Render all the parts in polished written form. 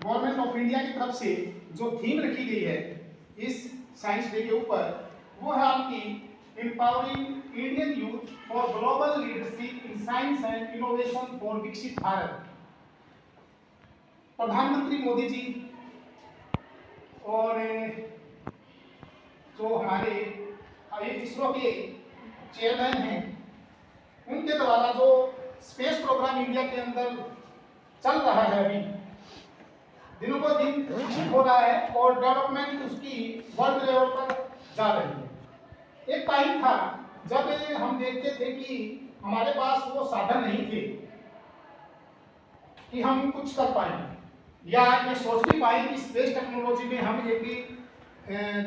Government of India की तरफ से जो थीम रखी गई है इस साइंस डे के ऊपर, वो है आपकी empowering Indian youth for global leadership in science and innovation for विकसित भारत। प्रधानमंत्री मोदी जी और जो हमारे इसरो के चेयरमैन हैं, उनके द्वारा जो स्पेस प्रोग्राम इंडिया के अंदर चल रहा है, अभी दिनों को दिन विकसित हो रहा है और डेवलपमेंट उसकी वर्ल्ड लेवल पर जा रही है। एक टाइम था जब हम देखते थे कि हमारे पास वो साधन नहीं थे कि हम कुछ कर पाएंगे या ये सोच भी पाए कि स्पेस टेक्नोलॉजी में हम एक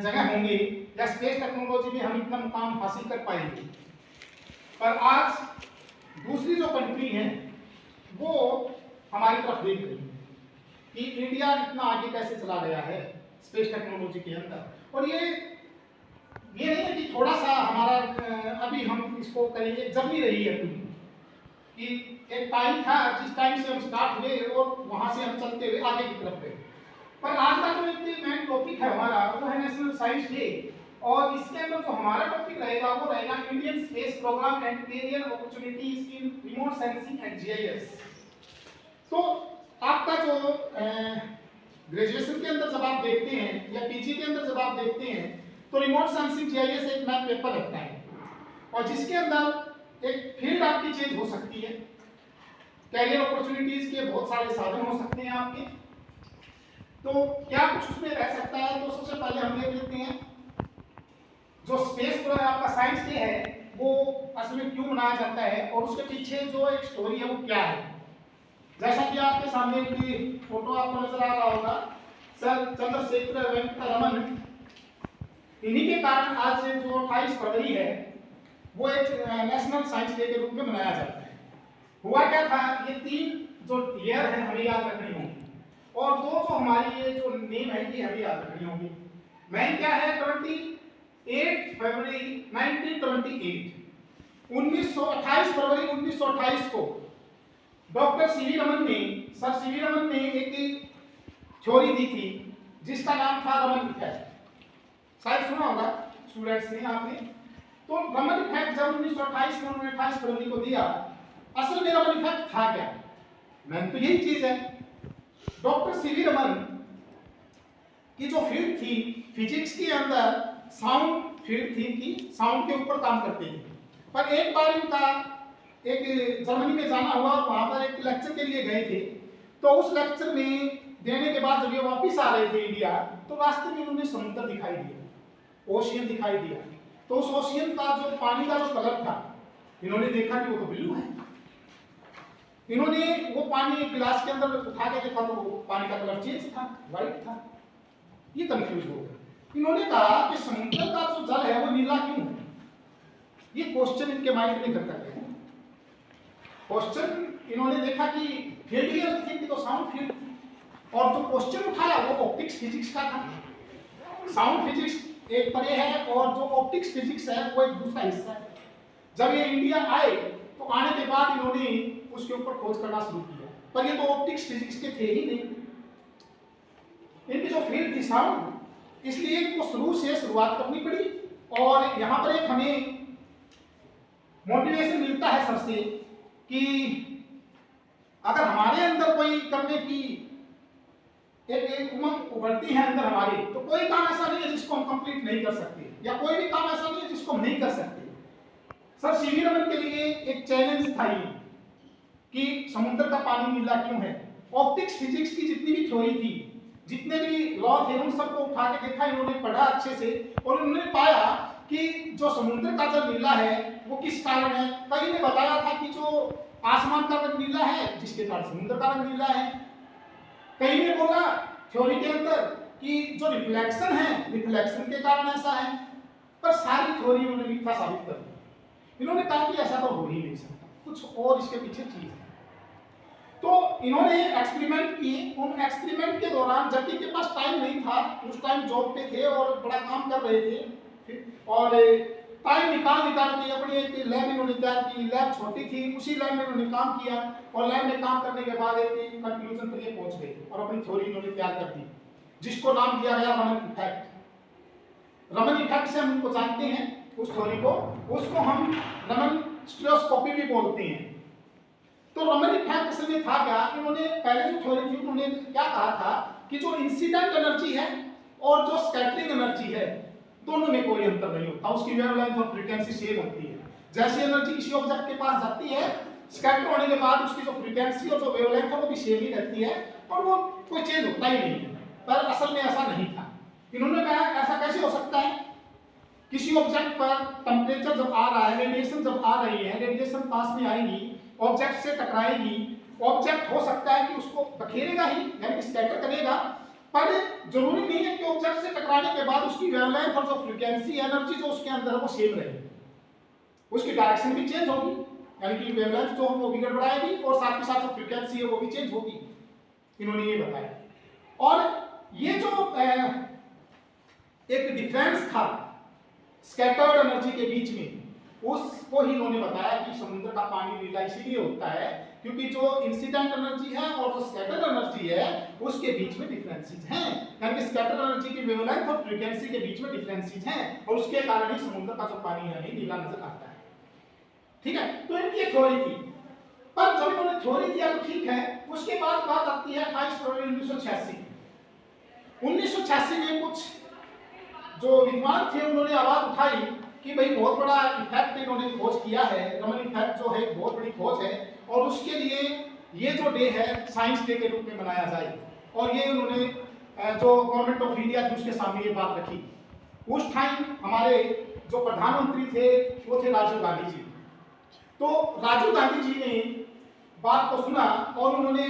जगह होंगे या स्पेस टेक्नोलॉजी में हम इतना मुकाम हासिल कर पाएंगे। पर आज दूसरी जो कंट्री है वो हमारी तरफ देख रही है कि इंडिया इतना आगे कैसे चला गया है स्पेस टेक्नोलॉजी के अंदर। और ये नहीं है कि थोड़ा सा हमारा अभी हम इसको करेंगे, जम नहीं रही है कि एक टाइम था जिस टाइम से हम स्टार्ट हुए और वहां से हम चलते हुए आगे की तरफ गए। पर आज का जो एक मेन टॉपिक है हमारा वो है नेशनल साइंस डे, और इसके अंदर जो हमारा टॉपिक रहेगा वो रहेगा Indian space programme and career opportunities in remote sensing and GIS. तो आपका जो ग्रेजुएशन के अंदर जब आप देखते हैं या पीजी के अंदर जब आप देखते हैं तो रिमोट सेंसिंग जीआईएस एक मैथ पेपर लगता है, और जिसके अंदर एक फील्ड आपकी चेंज हो सकती है, कैरियर अपॉर्चुनिटीज के बहुत सारे साधन हो सकते हैं आपके। तो क्या कुछ उसमें रह सकता है? तो सबसे पहले हम देख लेते हैं जो स्पेस पर आपका साइंस डे है वो असल में क्यों मनाया जाता है और उसके पीछे जो एक स्टोरी है वो क्या है। जैसा कि आपके सामने की फोटो आपको नजर आ रहा होगा, सर चंद्रशेखर वेंकट रमन, इन्हीं के कारण आज जो 28 फरवरी है वो एक नेशनल साइंस डे के रूप में मनाया जाता है। हुआ क्या था, ये 3 जो ईयर है हमें याद रखनी होगी, और 2 जो हमारी ये जो नेम है ये हमें याद रखनी होगी। मैन क्या है, 28 फरवरी 1928, 28 फरवरी 1928 को डॉक्टर सीवी रमन ने, सर सीवी रमन ने एक थ्योरी दी थी जिसका नाम था रमन इफेक्ट। शायद सुना होगा स्टूडेंट्स ने आपने। तो रमन इफेक्ट जब 1928 में उन्होंने 28 फरवरी को दिया, असल में रमन इफेक्ट था क्या? मैंने तो यही चीज है, डॉक्टर सीवी रमन की जो फील्ड थी फिजिक्स के अंदर साउंड फील्ड थी कि साउंड के ऊपर काम करते थे। पर एक बार इनका एक जर्मनी में जाना हुआ, वहां पर एक लेक्चर के लिए गए थे। तो उस लेक्चर में देने के बाद जब ये वापस आ रहे थे इंडिया, तो रास्ते में उन्हें समुद्र दिखाई दिया, ओशियन दिखाई दिया। तो उस ओशियन का जो पानी का जो कलर था, इन्होंने देखा कि वो तो ब्लू है। इन्होंने वो पानी एक गिलास के अंदर उठा के देखा तो वो पानी का कलर चेंज था, व्हाइट था। ये कंफ्यूज हो गए। इन्होंने कहा कि समुद्र का जो जल है वो नीला क्यों है? ये क्वेश्चन इनके माइंड में घर कर गया। क्वेश्चन इन्होंने देखा कि फील्ड ही अलग थी, तो साउंड फील्ड थी, और जो क्वेश्चन उठाया वो ऑप्टिक्स फिजिक्स का था। साउंड फिजिक्स एक परे है और जो ऑप्टिक्स फिजिक्स है वो एक दूसरा हिस्सा है। जब ये इंडिया आए तो आने के बाद इन्होंने उसके ऊपर खोज करना शुरू किया, पर ये तो ऑप्टिक्स फिजिक्स के थे ही नहीं, इनकी जो फील्ड थी साउंड, इसलिए इनको शुरू से शुरुआत करनी पड़ी। और यहाँ पर एक हमें मोटिवेशन मिलता है सबसे कि अगर हमारे अंदर कोई करने की एक उमंग उभरती है अंदर हमारे, तो कोई काम ऐसा नहीं है जिसको हम कंप्लीट नहीं कर सकते, या कोई भी काम ऐसा नहीं है जिसको हम नहीं कर सकते। सर सीवी रमन के लिए एक चैलेंज था ये कि समुद्र का पानी नीला क्यों है। ऑप्टिक्स फिजिक्स की जितनी भी थ्योरी थी, जितने भी लॉ थे, उन सबको उठा के देखा इन्होंने, पढ़ा अच्छे से, और उन्होंने पाया कि जो समुद्र का जल नीला है वो किस कारण है। कई ने बताया था कि जो आसमान का रंग नीला है जिसके कारण समुद्र का रंग नीला है। कई ने बोला थ्योरी के अंदर कि जो रिफ्लेक्शन है, रिफ्लेक्शन के कारण ऐसा है। पर सारी थ्योरी उन्होंने मिथ्या साबित कर दी। इन्होंने कहा कि ऐसा तो हो ही नहीं सकता, कुछ और इसके पीछे चीज है। तो इन्होंने एक्सपेरिमेंट किए। उन एक्सपेरिमेंट के दौरान, जबकि इनके पास टाइम नहीं था, उस टाइम जॉब पे थे और बड़ा काम कर रहे थे, और टाइम निकाल के अपनी एक लैब इन्होंने तैयार की। लैब छोटी थी, उसी लैब में इन्होंने काम किया और लैब में काम करने के बाद एक कंक्लूजन पर ये पहुंच गए और अपनी थ्योरी इन्होंने तैयार कर दी, जिसको नाम दिया गया रमन इफेक्ट। रमन इफेक्ट से हम उनको जानते हैं उस थ्योरी को, उसको हम रमन स्टीरियोस्कोपी भी बोलते हैं। तो रमन इफेक्ट असल में था क्या, इन्होंने पहले जो थ्योरी थी उन्होंने क्या कहा था कि जो इंसिडेंट एनर्जी है और जो स्कैटरिंग एनर्जी है दोनों में कोई अंतर नहीं होता, उसकी वेवलेंथ और फ्रीक्वेंसी सेम होती है। जैसी एनर्जी किसी ऑब्जेक्ट के पास जाती है, स्कैटर होने के बाद उसकी जो फ्रीक्वेंसी और जो वेवलेंथ है वो भी सेम ही रहती है और वो कोई चेंज होता ही नहीं है। पर असल में ऐसा नहीं था। इन्होंने कहा ऐसा कैसे हो सकता है, किसी ऑब्जेक्ट पर टेम्परेचर जब आ रहा है, रेडिएशन जब आ रही है, रेडिएशन पास में आएगी, ऑब्जेक्ट से टकराएगी, ऑब्जेक्ट हो सकता है कि उसको बखेरेगा ही यानी कि स्कैटर करेगा, पर जरूरी नहीं है कि ऑब्जेक्ट से टकराने के बाद उसकी वेवलेंथ और जो फ्रीक्वेंसी एनर्जी जो उसके अंदर है वो सेम रहेगी, उसकी डायरेक्शन भी चेंज होगी, यानी कि वेवलेंथ जो वो भी गड़बड़ाएगी और साथ ही साथ जो फ्रीक्वेंसी है वो भी चेंज होगी। इन्होंने ये बताया। और ये जो एक डिफरेंस था स्कैटर्ड एनर्जी के बीच में, उसको ही इन्होंने बताया कि समुद्र का पानी नीला इसीलिए होता है क्योंकि जो इंसिडेंट एनर्जी है और जो स्कैटर्ड एनर्जी है उसके बीच में डिफरेंसेस हैं, यानी कि स्कैटर्ड एनर्जी की वेवलेंथ और फ्रीक्वेंसी के बीच में डिफरेंसेस हैं और उसके कारण ही समुद्र का जो पानी है नीला नजर आता है। ठीक है, तो इनकी थ्योरी थी। पर जब इन्होंने थ्योरी दिया तो ठीक है, उसके बाद बात आती है 28 फरवरी 1986। 1986 में कुछ जो विद्वान थे उन्होंने आवाज उठाई कि भाई बहुत बड़ा इफेक्ट इन्होंने खोज किया है, रमन इफेक्ट जो है बहुत बड़ी खोज है और उसके लिए ये जो डे है साइंस डे के रूप में मनाया जाए। और ये उन्होंने जो गवर्नमेंट ऑफ इंडिया थी उसके सामने ये बात रखी। उस टाइम हमारे जो प्रधानमंत्री थे वो थे राजीव गांधी जी। तो राजीव गांधी जी ने बात को सुना और उन्होंने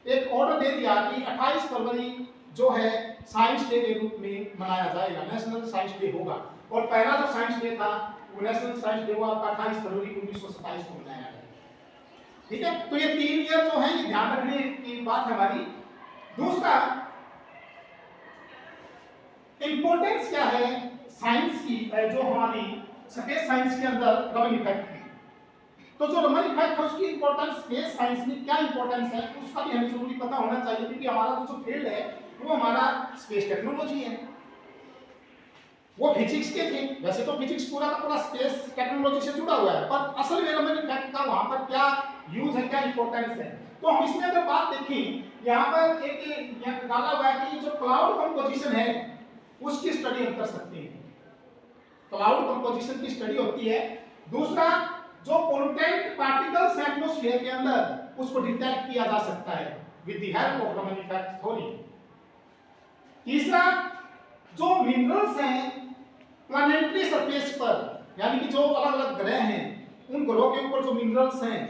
एक ऑर्डर दे दिया कि 28 फरवरी जो है साइंस डे के रूप में मनाया जाएगा, नेशनल साइंस डे होगा। और पहला जो साइंस डे था वो नेशनल साइंस डे वो आपका 28 फरवरी 1927 को मनाया गया। ठीक है, तो ये 3 ईयर जो है ये ध्यान रखने की बात है हमारी। दूसरा इंपॉर्टेंस क्या है साइंस की, जो हमारी स्पेस साइंस के अंदर रमन इफेक्ट है। तो जो रमन इफेक्ट है उसकी इंपॉर्टेंस स्पेस साइंस में क्या इंपॉर्टेंस है उसका भी हमें जरूरी पता होना चाहिए, क्योंकि हमारा जो फील्ड है वो हमारा स्पेस टेक्नोलॉजी है। वो फिजिक्स के थे, वैसे तो फिजिक्स पूरा का पूरा स्पेस टेक्नोलॉजी से जुड़ा हुआ है, पर असल में रमन इफेक्ट का वहां पर क्या यूज है, क्या इंपॉर्टेंस है। तो हम इसमें अगर बात देखें, यहाँ पर एक डाला हुआ है कि जो क्लाउड कंपोजिशन है उसकी स्टडी हम कर सकते हैं। क्लाउड कंपोजिशन की स्टडी होती है। दूसरा जो पोल्यूटेंट पार्टिकल्स हैं एटमॉस्फेयर के अंदर उसको डिटेक्ट किया जा सकता है with the help of Raman effect theory. तीसरा जो मिनरल्स हैं प्लैनेटरी सरफेस पर, यानी कि जो अलग अलग ग्रह हैं उन ग्रहों के ऊपर जो मिनरल्स हैं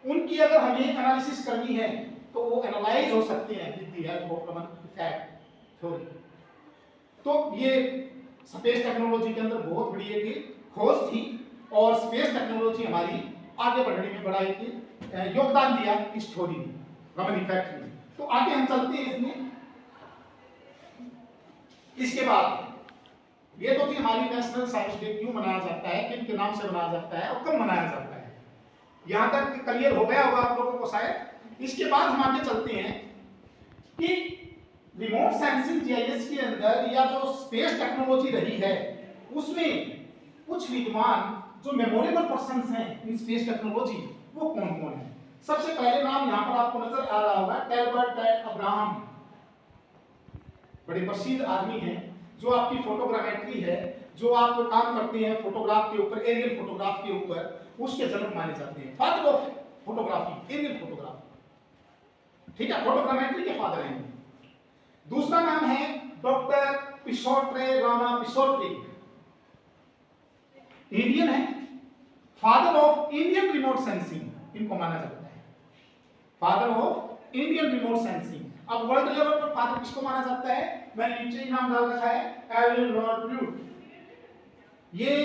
उनकी अगर हमें एनालिसिस करनी है तो वो एनालाइज हो सकते हैं with the help of Raman effect theory. तो ये स्पेस टेक्नोलॉजी के अंदर बहुत बड़ी एक खोज थी और स्पेस टेक्नोलॉजी हमारी आगे बढ़ने में बड़ा एक योगदान दिया इस थ्योरी ने, रमन इफेक्ट ने। तो आगे हम चलते हैं इसमें। इसके बाद ये तो थी हमारी नेशनल साइंस डे क्यों मनाया जाता है, किन के नाम से मनाया जाता है और कब मनाया जाता है, यहां तक क्लियर हो गया होगा आप लोगों को शायद। इसके बाद हम आगे चलते हैं कि रिमोट सेंसिंग जीआईएस के अंदर या जो स्पेस टेक्नोलॉजी रही है उसमें कुछ विद्वान जो मेमोरेबल पर्संस हैं इन स्पेस टेक्नोलॉजी वो कौन कौन है। सबसे पहले नाम यहां पर आपको नजर आ रहा होगा टैलबर्ट अब्राहम, बड़े प्रसिद्ध आदमी हैं जो आपकी फोटोग्रामेट्री है, जो आप काम करते हैं फोटोग्राफ के ऊपर, एरियल फोटोग्राफ के ऊपर, उसके जनक माने जाते हैं, father of photography, aerial photography. ठीक है, फोटोग्रामेट्री के फादर हैं। दूसरा नाम है डॉक्टर पिसोट्रे रामा पिसोट्रे, इंडियन है, father of Indian remote sensing इनको माना जाता है, father of Indian remote sensing. अब वर्ल्ड लेवल पर फादर किसको माना जाता है, मैंने नीचे ही नाम डाल रखा है एरियल लॉर्ड ब्रूट। ये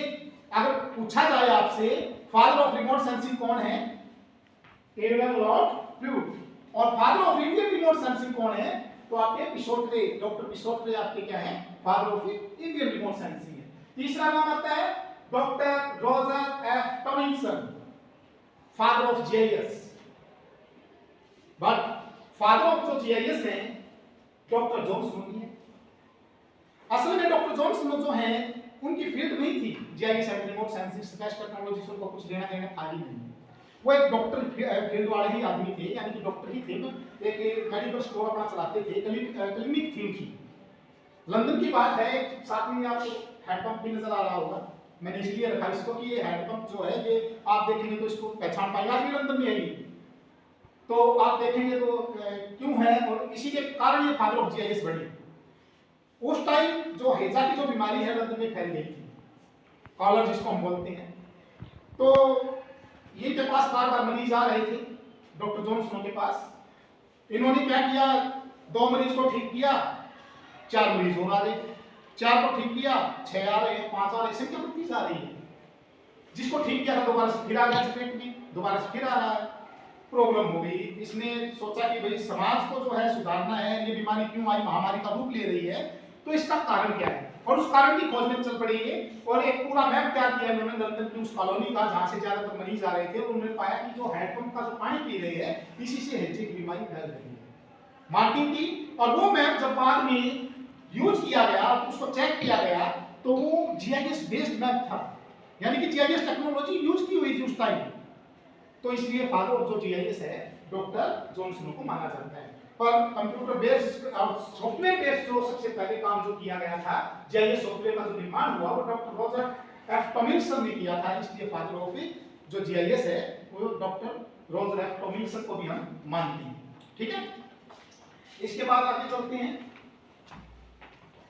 अगर पूछा जाए आपसे फादर ऑफ रिमोट सेंसिंग कौन है, एरियल लॉर्ड ब्रूट, और father of Indian remote sensing कौन है, तो आपके पिसोट्रे, डॉक्टर पिसोट्रे आपके क्या है, father of Indian remote sensing है। तीसरा नाम आता है doctor Roger F Tomlinson, father of GIS. But father of जो जीआईएस हैं डॉक्टर जॉन स्नो है। असल में डॉक्टर जॉन स्नो जो हैं उनकी फील्ड नहीं थी GIS and remote sensing space technology से उनको कुछ लेना देना था ही नहीं। वो एक डॉक्टर फील्ड वाले ही आदमी थे, यानी कि डॉक्टर ही थे, एक मेडिकल स्टोर अपना चलाते थे, क्लिनिक थी उनकी। लंदन की बात है, साथ में आपको हैंडपंप भी नजर आ रहा होगा। मैंने इसलिए रखा इसको कि ये हैंडपंप जो है ये आप देखेंगे तो इसको पहचान पाएंगे, आज भी लंदन में है ये। तो आप देखेंगे तो क्यों है, और इसी के कारण ये फादर ऑफ जीआईएस बने। उस टाइम जो हैजा की जो बीमारी है लंदन में फैल गई थी, कॉलर जिसको हम बोलते हैं। तो ये के पास बार बार मरीज आ रहे थे डॉक्टर जॉन स्नो के पास। इन्होंने क्या किया, 2 मरीज को ठीक किया, 4 मरीज और आ रहे, 4 को ठीक किया, 6 आ रहे हैं, 5 आ रहे, संख्या बढ़ती जा रही है। जिसको ठीक किया था दोबारा से फिर आ गया पेट में, दोबारा से फिर आ रहा है। प्रॉब्लम हो गई। इसने सोचा कि भाई समाज को जो है सुधारना है, ये बीमारी क्यों आई, महामारी का रूप ले रही है, तो इसका कारण क्या है, और उस कारण की खोज में चल पड़ी है। और एक पूरा मैप तैयार किया इन्होंने लंदन की उस कॉलोनी का जहां से ज्यादातर मरीज आ रहे थे। और उन्होंने पाया कि जो हैंडपंप का जो पानी पी रहे हैं इसी से हैजे की बीमारी फैल रही है, मार्किंग की। और वो मैप जब बाद में यूज किया गया, उसको चेक किया गया, तो वो जीआईएस बेस्ड मैप था, यानी कि जीआईएस टेक्नोलॉजी यूज की हुई थी उस टाइम। तो इसलिए फादर ऑफ जो जीआईएस है डॉक्टर जॉन स्नो को माना जाता है। पर कंप्यूटर बेस्ड और सॉफ्टवेयर बेस्ड जो सबसे पहले काम जो किया गया था, जीआईएस सॉफ्टवेयर का जो निर्माण हुआ, वो डॉक्टर रॉजर एफ टॉमिंसन ने किया था। इसलिए फादर ऑफ जो जीआईएस है वो डॉक्टर रॉजर एफ टॉमिंसन को भी हम मानते हैं। ठीक है, इसके बाद आगे चलते हैं।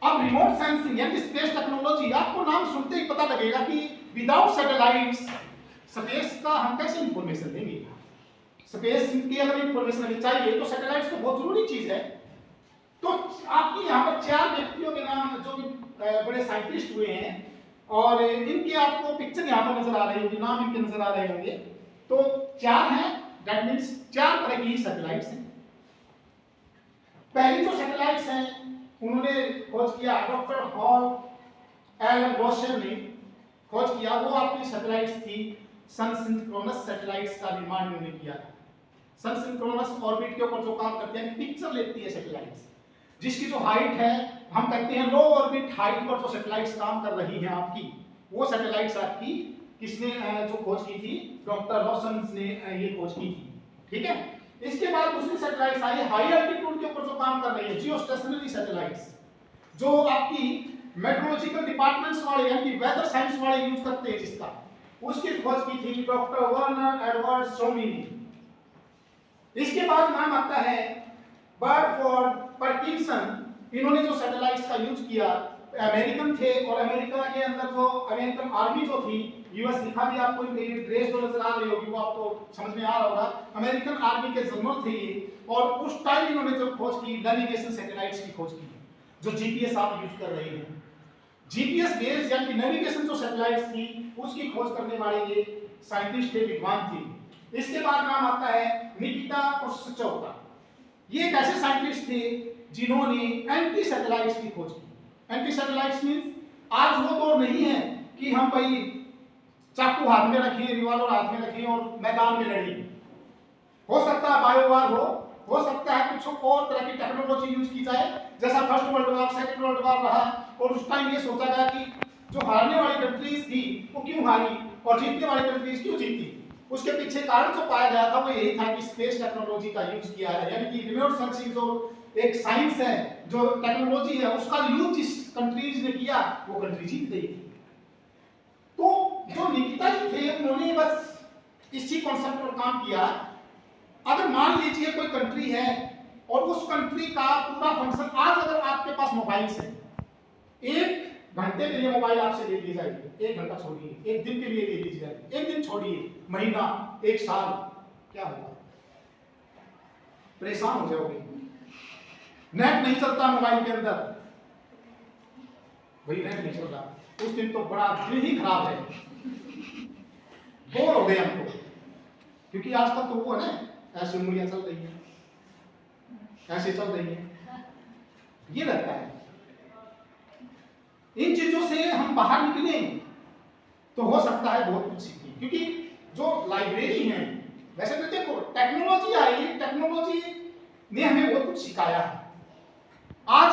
अब रिमोट सेंसिंग यानी स्पेस टेक्नोलॉजी, आपको नाम सुनते ही पता लगेगा कि विदाउट सैटेलाइट्स स्पेस का हम कैसे इंफॉर्मेशन देंगे। स्पेस की अगर इंफॉर्मेशन हमें चाहिए तो सैटेलाइट्स तो बहुत जरूरी चीज है। तो आपकी यहाँ पर 4 व्यक्तियों के नाम जो बड़े साइंटिस्ट हुए हैं, और इनकी आपको पिक्चर यहाँ पर नजर आ रही होगी, नाम इनके नजर आ रहे होंगे। तो 4 हैं, दैट मीन्स 4 तरह की सैटेलाइट्स हैं। पहली जो सैटेलाइट्स हैं उन्होंने खोज किया, डॉक्टर हॉल एलन रोशर ने खोज किया। वो आपकी सैटेलाइट्स थी सन सिंक्रोनस सैटेलाइट्स का निर्माण उन्होंने किया था। सन सिंक्रोनस ऑर्बिट के ऊपर जो काम करते हैं, पिक्चर लेती है सैटेलाइट्स, जिसकी जो हाइट है हम कहते हैं लो ऑर्बिट हाइट पर जो सैटेलाइट्स काम कर रही हैं आपकी, वो सैटेलाइट्स आपकी किसने जो खोज की थी, डॉक्टर रोशन ने ये खोज की थी। ठीक है, इसके बाद दूसरी सैटेलाइट्स आई हाई एल्टीट्यूड के ऊपर जो काम कर रही है, जियोस्टेशनरी सैटेलाइट्स, जो आपकी मेट्रोलॉजिकल डिपार्टमेंट्स वाले यानी वेदर साइंस वाले यूज करते हैं, जिसका उसकी खोज की थी डॉक्टर वर्नर एडवर्ड सोमी ने। इसके बाद नाम आता है बर्डफोर्ड पर्किंसन। इन्होंने जो सैटेलाइट्स का यूज किया, अमेरिकन थे, और अमेरिका के अंदर जो अमेरिकन आर्मी जो थी, यूएस लिखा भी आपको ड्रेस जो नजर आ रही होगी वो आपको समझ में आ रहा होगा, अमेरिकन आर्मी के जनरल थे ये। और उस टाइम इन्होंने जो खोज की नेविगेशन सैटेलाइट्स की खोज की, जो जीपीएस आप यूज कर रहे हैं, जीपीएस बेस्ड यानी नेविगेशन जो सैटेलाइट्स थी उसकी खोज करने वाले ये साइंटिस्ट थे, विद्वान थे। इसके बाद नाम आता है निकिता कोसचोव का। ये एक ऐसे साइंटिस्ट थे जिन्होंने एंटी सैटेलाइट्स की खोज की। एंटी सैटेलाइट्स मींस आज वो दौर नहीं है कि हम भाई चाकू हाथ में रखें, रिवॉल्वर हाथ में रखें और मैदान में लड़ें। हो सकता है बायो वार हो सकता है कुछ और तरह की टेक्नोलॉजी यूज की जाए, जैसा first world war, second world war रहा, और उस टाइम ये सोचा गया कि जो हारने वाली कंट्रीज थी वो क्यों हारी और जीतने वाली कंट्रीज क्यों जीती। उसके पीछे कारण जो पाया गया था वो यही था कि स्पेस टेक्नोलॉजी का यूज किया है, यानी कि रिमोट सेंसिंग जो एक साइंस है, जो टेक्नोलॉजी है, उसका यूज जिस कंट्रीज ने किया वो कंट्री जीत गई। तो जो निकिता जी थे उन्होंने बस इसी कॉन्सेप्ट पर काम किया। अगर मान लीजिए कोई कंट्री है और उस कंट्री का पूरा फंक्शन, आज अगर आपके पास मोबाइल है, 1 घंटे के लिए मोबाइल आपसे ले ली जाएगी, 1 घंटा छोड़िए, 1 दिन के लिए ले लीजिए जाएगी, 1 दिन छोड़िए, महीना, 1 साल, क्या होगा? परेशान हो जाओगे। नेट नहीं चलता मोबाइल के अंदर, वही नेट नहीं चल रहा, उस दिन तो बड़ा दिल ही खराब है, बोर हो गए हमको। क्योंकि आजकल तो वो है ना, ऐसी उंगलियां चल रही है, ऐसे चल रही है, ये रहता है। इन चीजों से हम बाहर निकलें तो हो सकता है बहुत कुछ सीखें, क्योंकि जो लाइब्रेरी है, वैसे तो देखो टेक्नोलॉजी आई, टेक्नोलॉजी ने हमें बहुत कुछ सिखाया है। आज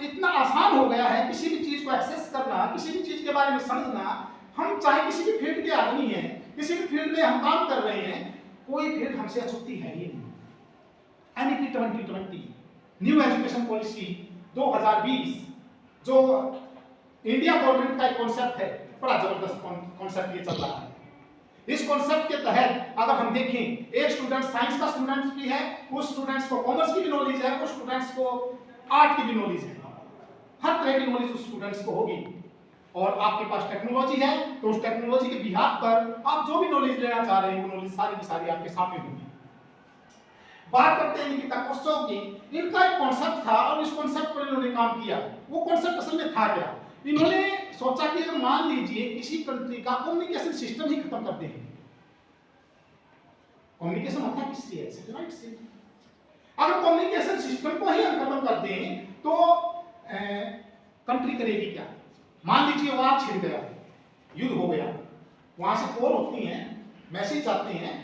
इतना आसान हो गया है किसी भी चीज को एक्सेस करना, किसी भी चीज के बारे में समझना। हम चाहे किसी भी फील्ड के आदमी हैं, किसी भी फील्ड में हम काम कर रहे हैं, कोई फील्ड हमसे अछूती है ही नहीं। एनईपी 2020 न्यू एजुकेशन पॉलिसी 2020 जो इंडिया गवर्नमेंट का एक कॉन्सेप्ट है, बड़ा जबरदस्त कॉन्सेप्ट ये चल रहा है। इस कॉन्सेप्ट के तहत अगर हम देखें, एक स्टूडेंट साइंस का स्टूडेंट भी है, उस स्टूडेंट्स को कॉमर्स की भी नॉलेज है, उस स्टूडेंट्स को आर्ट की भी नॉलेज है, हर तरह की नॉलेज उस स्टूडेंट्स को होगी। और आपके पास टेक्नोलॉजी है तो उस टेक्नोलॉजी के बिहाफ पर आप जो भी नॉलेज लेना चाह रहे हैं वो नॉलेज सारी की सारी आपके सामने होगी। बात करते हैं निकिता कोस्टोव की। इनका एक कॉन्सेप्ट था और इस कॉन्सेप्ट पर इन्होंने काम किया। वो कॉन्सेप्ट असल में था क्या? इन्होंने सोचा कि अगर मान लीजिए किसी कंट्री का कम्युनिकेशन सिस्टम ही खत्म कर दें, कम्युनिकेशन होता किससे है? सैटेलाइट से। अगर कम्युनिकेशन सिस्टम को ही हम खत्म कर दें तो कंट्री करेगी क्या? मान लीजिए वहां छिड़ गया, युद्ध हो गया, वहां से कॉल होती हैं, मैसेज आते हैं,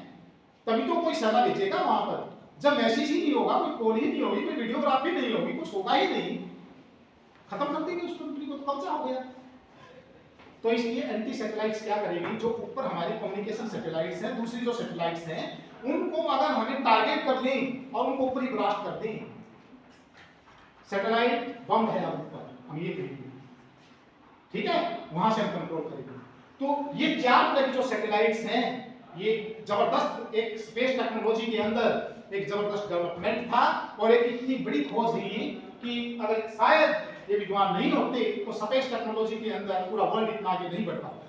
तभी तो कोई सेना भेजेगा वहां पर। जब मैसेज ही नहीं होगा, कोई कॉल ही नहीं होगी, कोई वीडियोग्राफी नहीं होगी, कुछ होगा ही नहीं, खत्म कर देंगे उस कंट्री को, तो कब्जा हो गया। तो इसलिए एंटी सैटेलाइट्स क्या करेगी, जो ऊपर हमारी कम्युनिकेशन सैटेलाइट्स हैं, दूसरी जो सैटेलाइट्स हैं, उनको अगर हमें टारगेट कर लें और उनको ऊपर ही ब्लास्ट कर दें, सैटेलाइट बम है ऊपर, हम ये कहेंगे, ठीक है, वहां से हम कंट्रोल करेंगे। तो ये चार तरह की जो सैटेलाइट्स हैं, ये जबरदस्त एक स्पेस टेक्नोलॉजी के अंदर एक जबरदस्त डेवलपमेंट था और एक इतनी बड़ी खोज थी कि अगर शायद ये विद्वान नहीं होते तो स्पेस टेक्नोलॉजी के अंदर पूरा वर्ल्ड इतना आगे नहीं बढ़ पाता।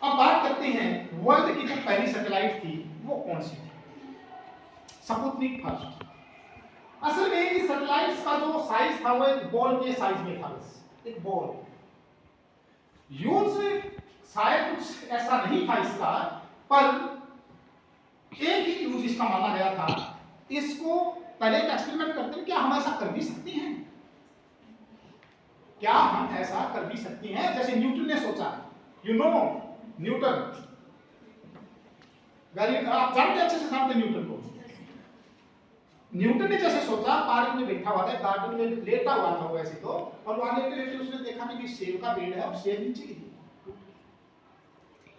अब बात करते हैं वर्ल्ड की जो पहली सैटेलाइट थी वो कौन सी थी? Sputnik first. असल में इस सैटेलाइट्स का जो साइज था वो एक बॉल के साइज में था, बस एक बॉल। यूज शायद कुछ ऐसा नहीं था इसका, पर एक ही यूज इसका माना गया था। इसको पहले एक एक्सपेरिमेंट करते हैं, क्या हम ऐसा कर भी सकते हैं? क्या हम ऐसा कर भी सकते हैं जैसे न्यूटन ने सोचा? यू नो न्यूटन, आप जानते अच्छे से जानते न्यूटन को। न्यूटन ने जैसे सोचा, पार्क में बैठा हुआ था, गार्डन में लेटा हुआ था वो ऐसे तो, और वहां लेटे लेटे उसने देखा कि सेब का पेड़ है और सेब नीचे गिरी।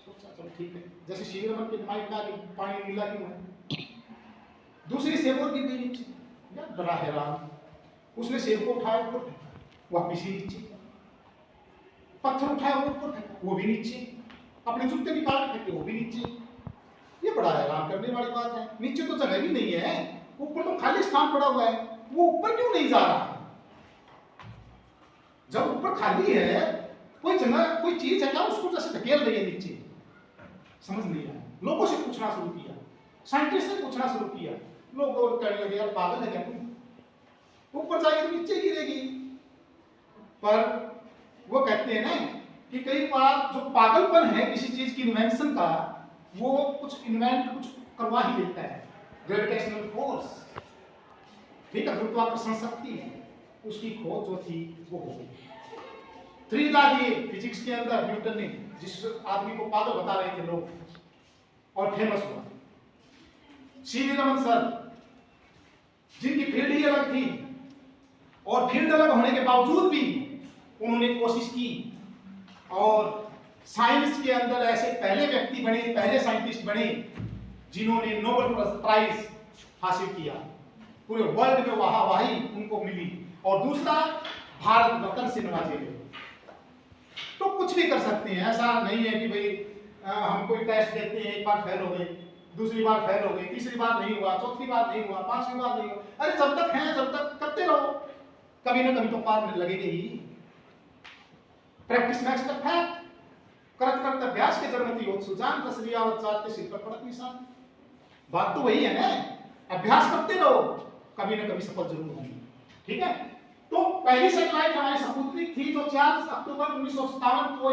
सोचा चलो ठीक है, जैसे शिविर मन के दिमाग में आके पानी नीला क्यों है, दूसरी सेब और गिर गई नीचे। यार बड़ा हैरान, उसने सेब को उठाया ऊपर, वापिस ही नीचे, पत्थर उठाया ऊपर, वो भी नीचे, अपने जूते निकाल के वो भी नीचे। ये बड़ा हैरान करने वाली बात है, नीचे तो जगह भी नहीं है, ऊपर तो खाली स्थान पड़ा हुआ है, वो ऊपर क्यों नहीं जा रहा? जब ऊपर खाली है, कोई जगह कोई चीज है क्या उसको जैसे धकेल रही है नीचे? समझ नहीं आया। लोगों से पूछना शुरू किया, साइंटिस्ट से पूछना शुरू किया, लोग और कहने लगे यार पागल है क्या तुम, ऊपर जाएगी तो नीचे गिरेगी। पर वो कहते हैं ना कि कई बार जो पागलपन है किसी चीज की इन्वेंशन का, वो कुछ इन्वेंट कुछ करवा ही लेता है। ग्रेविटेशनल फोर्स, ठीक है, गुरुत्वाकर्षण शक्ति, उसकी खोज जो थी वो हो गई। 3 लॉ दिए फिजिक्स के अंदर न्यूटन ने, जिस आदमी को पागल बता रहे थे लोग, और फेमस हुआ। सीवी रमन सर, जिनकी फील्ड ही अलग थी और फील्ड अलग होने के बावजूद भी उन्होंने कोशिश की और साइंस के अंदर ऐसे पहले व्यक्ति बने, पहले साइंटिस्ट बने जिन्होंने नोबेल प्राइज हासिल किया। पूरे वर्ल्ड में वाहवाही उनको मिली और दूसरा भारत रत्न से नवाजे गए। तो कुछ भी कर सकते हैं, ऐसा नहीं है कि भाई हम कोई टेस्ट देते हैं, एक बार फेल हो गए, दूसरी बार फेल हो गए, तीसरी बार नहीं हुआ, चौथी बार नहीं हुआ, 5वीं बार नहीं हुआ। अरे जब तक है जब तक करते रहो, कभी ना कभी तो पार में लगेगा ही। प्रैक्टिस मैक्स द फैक्ट, करत करत अभ्यास के जन्मति होत सुजान, तसलियावत जात के सिर पर पड़त निशान। बात तो वही है ना, अभ्यास करते रहो, कभी ना कभी सफल जरूर होंगे। ठीक है, तो पहली सैटेलाइट हमारी स्पुतनिक थी जो 4 अक्टूबर 1957 को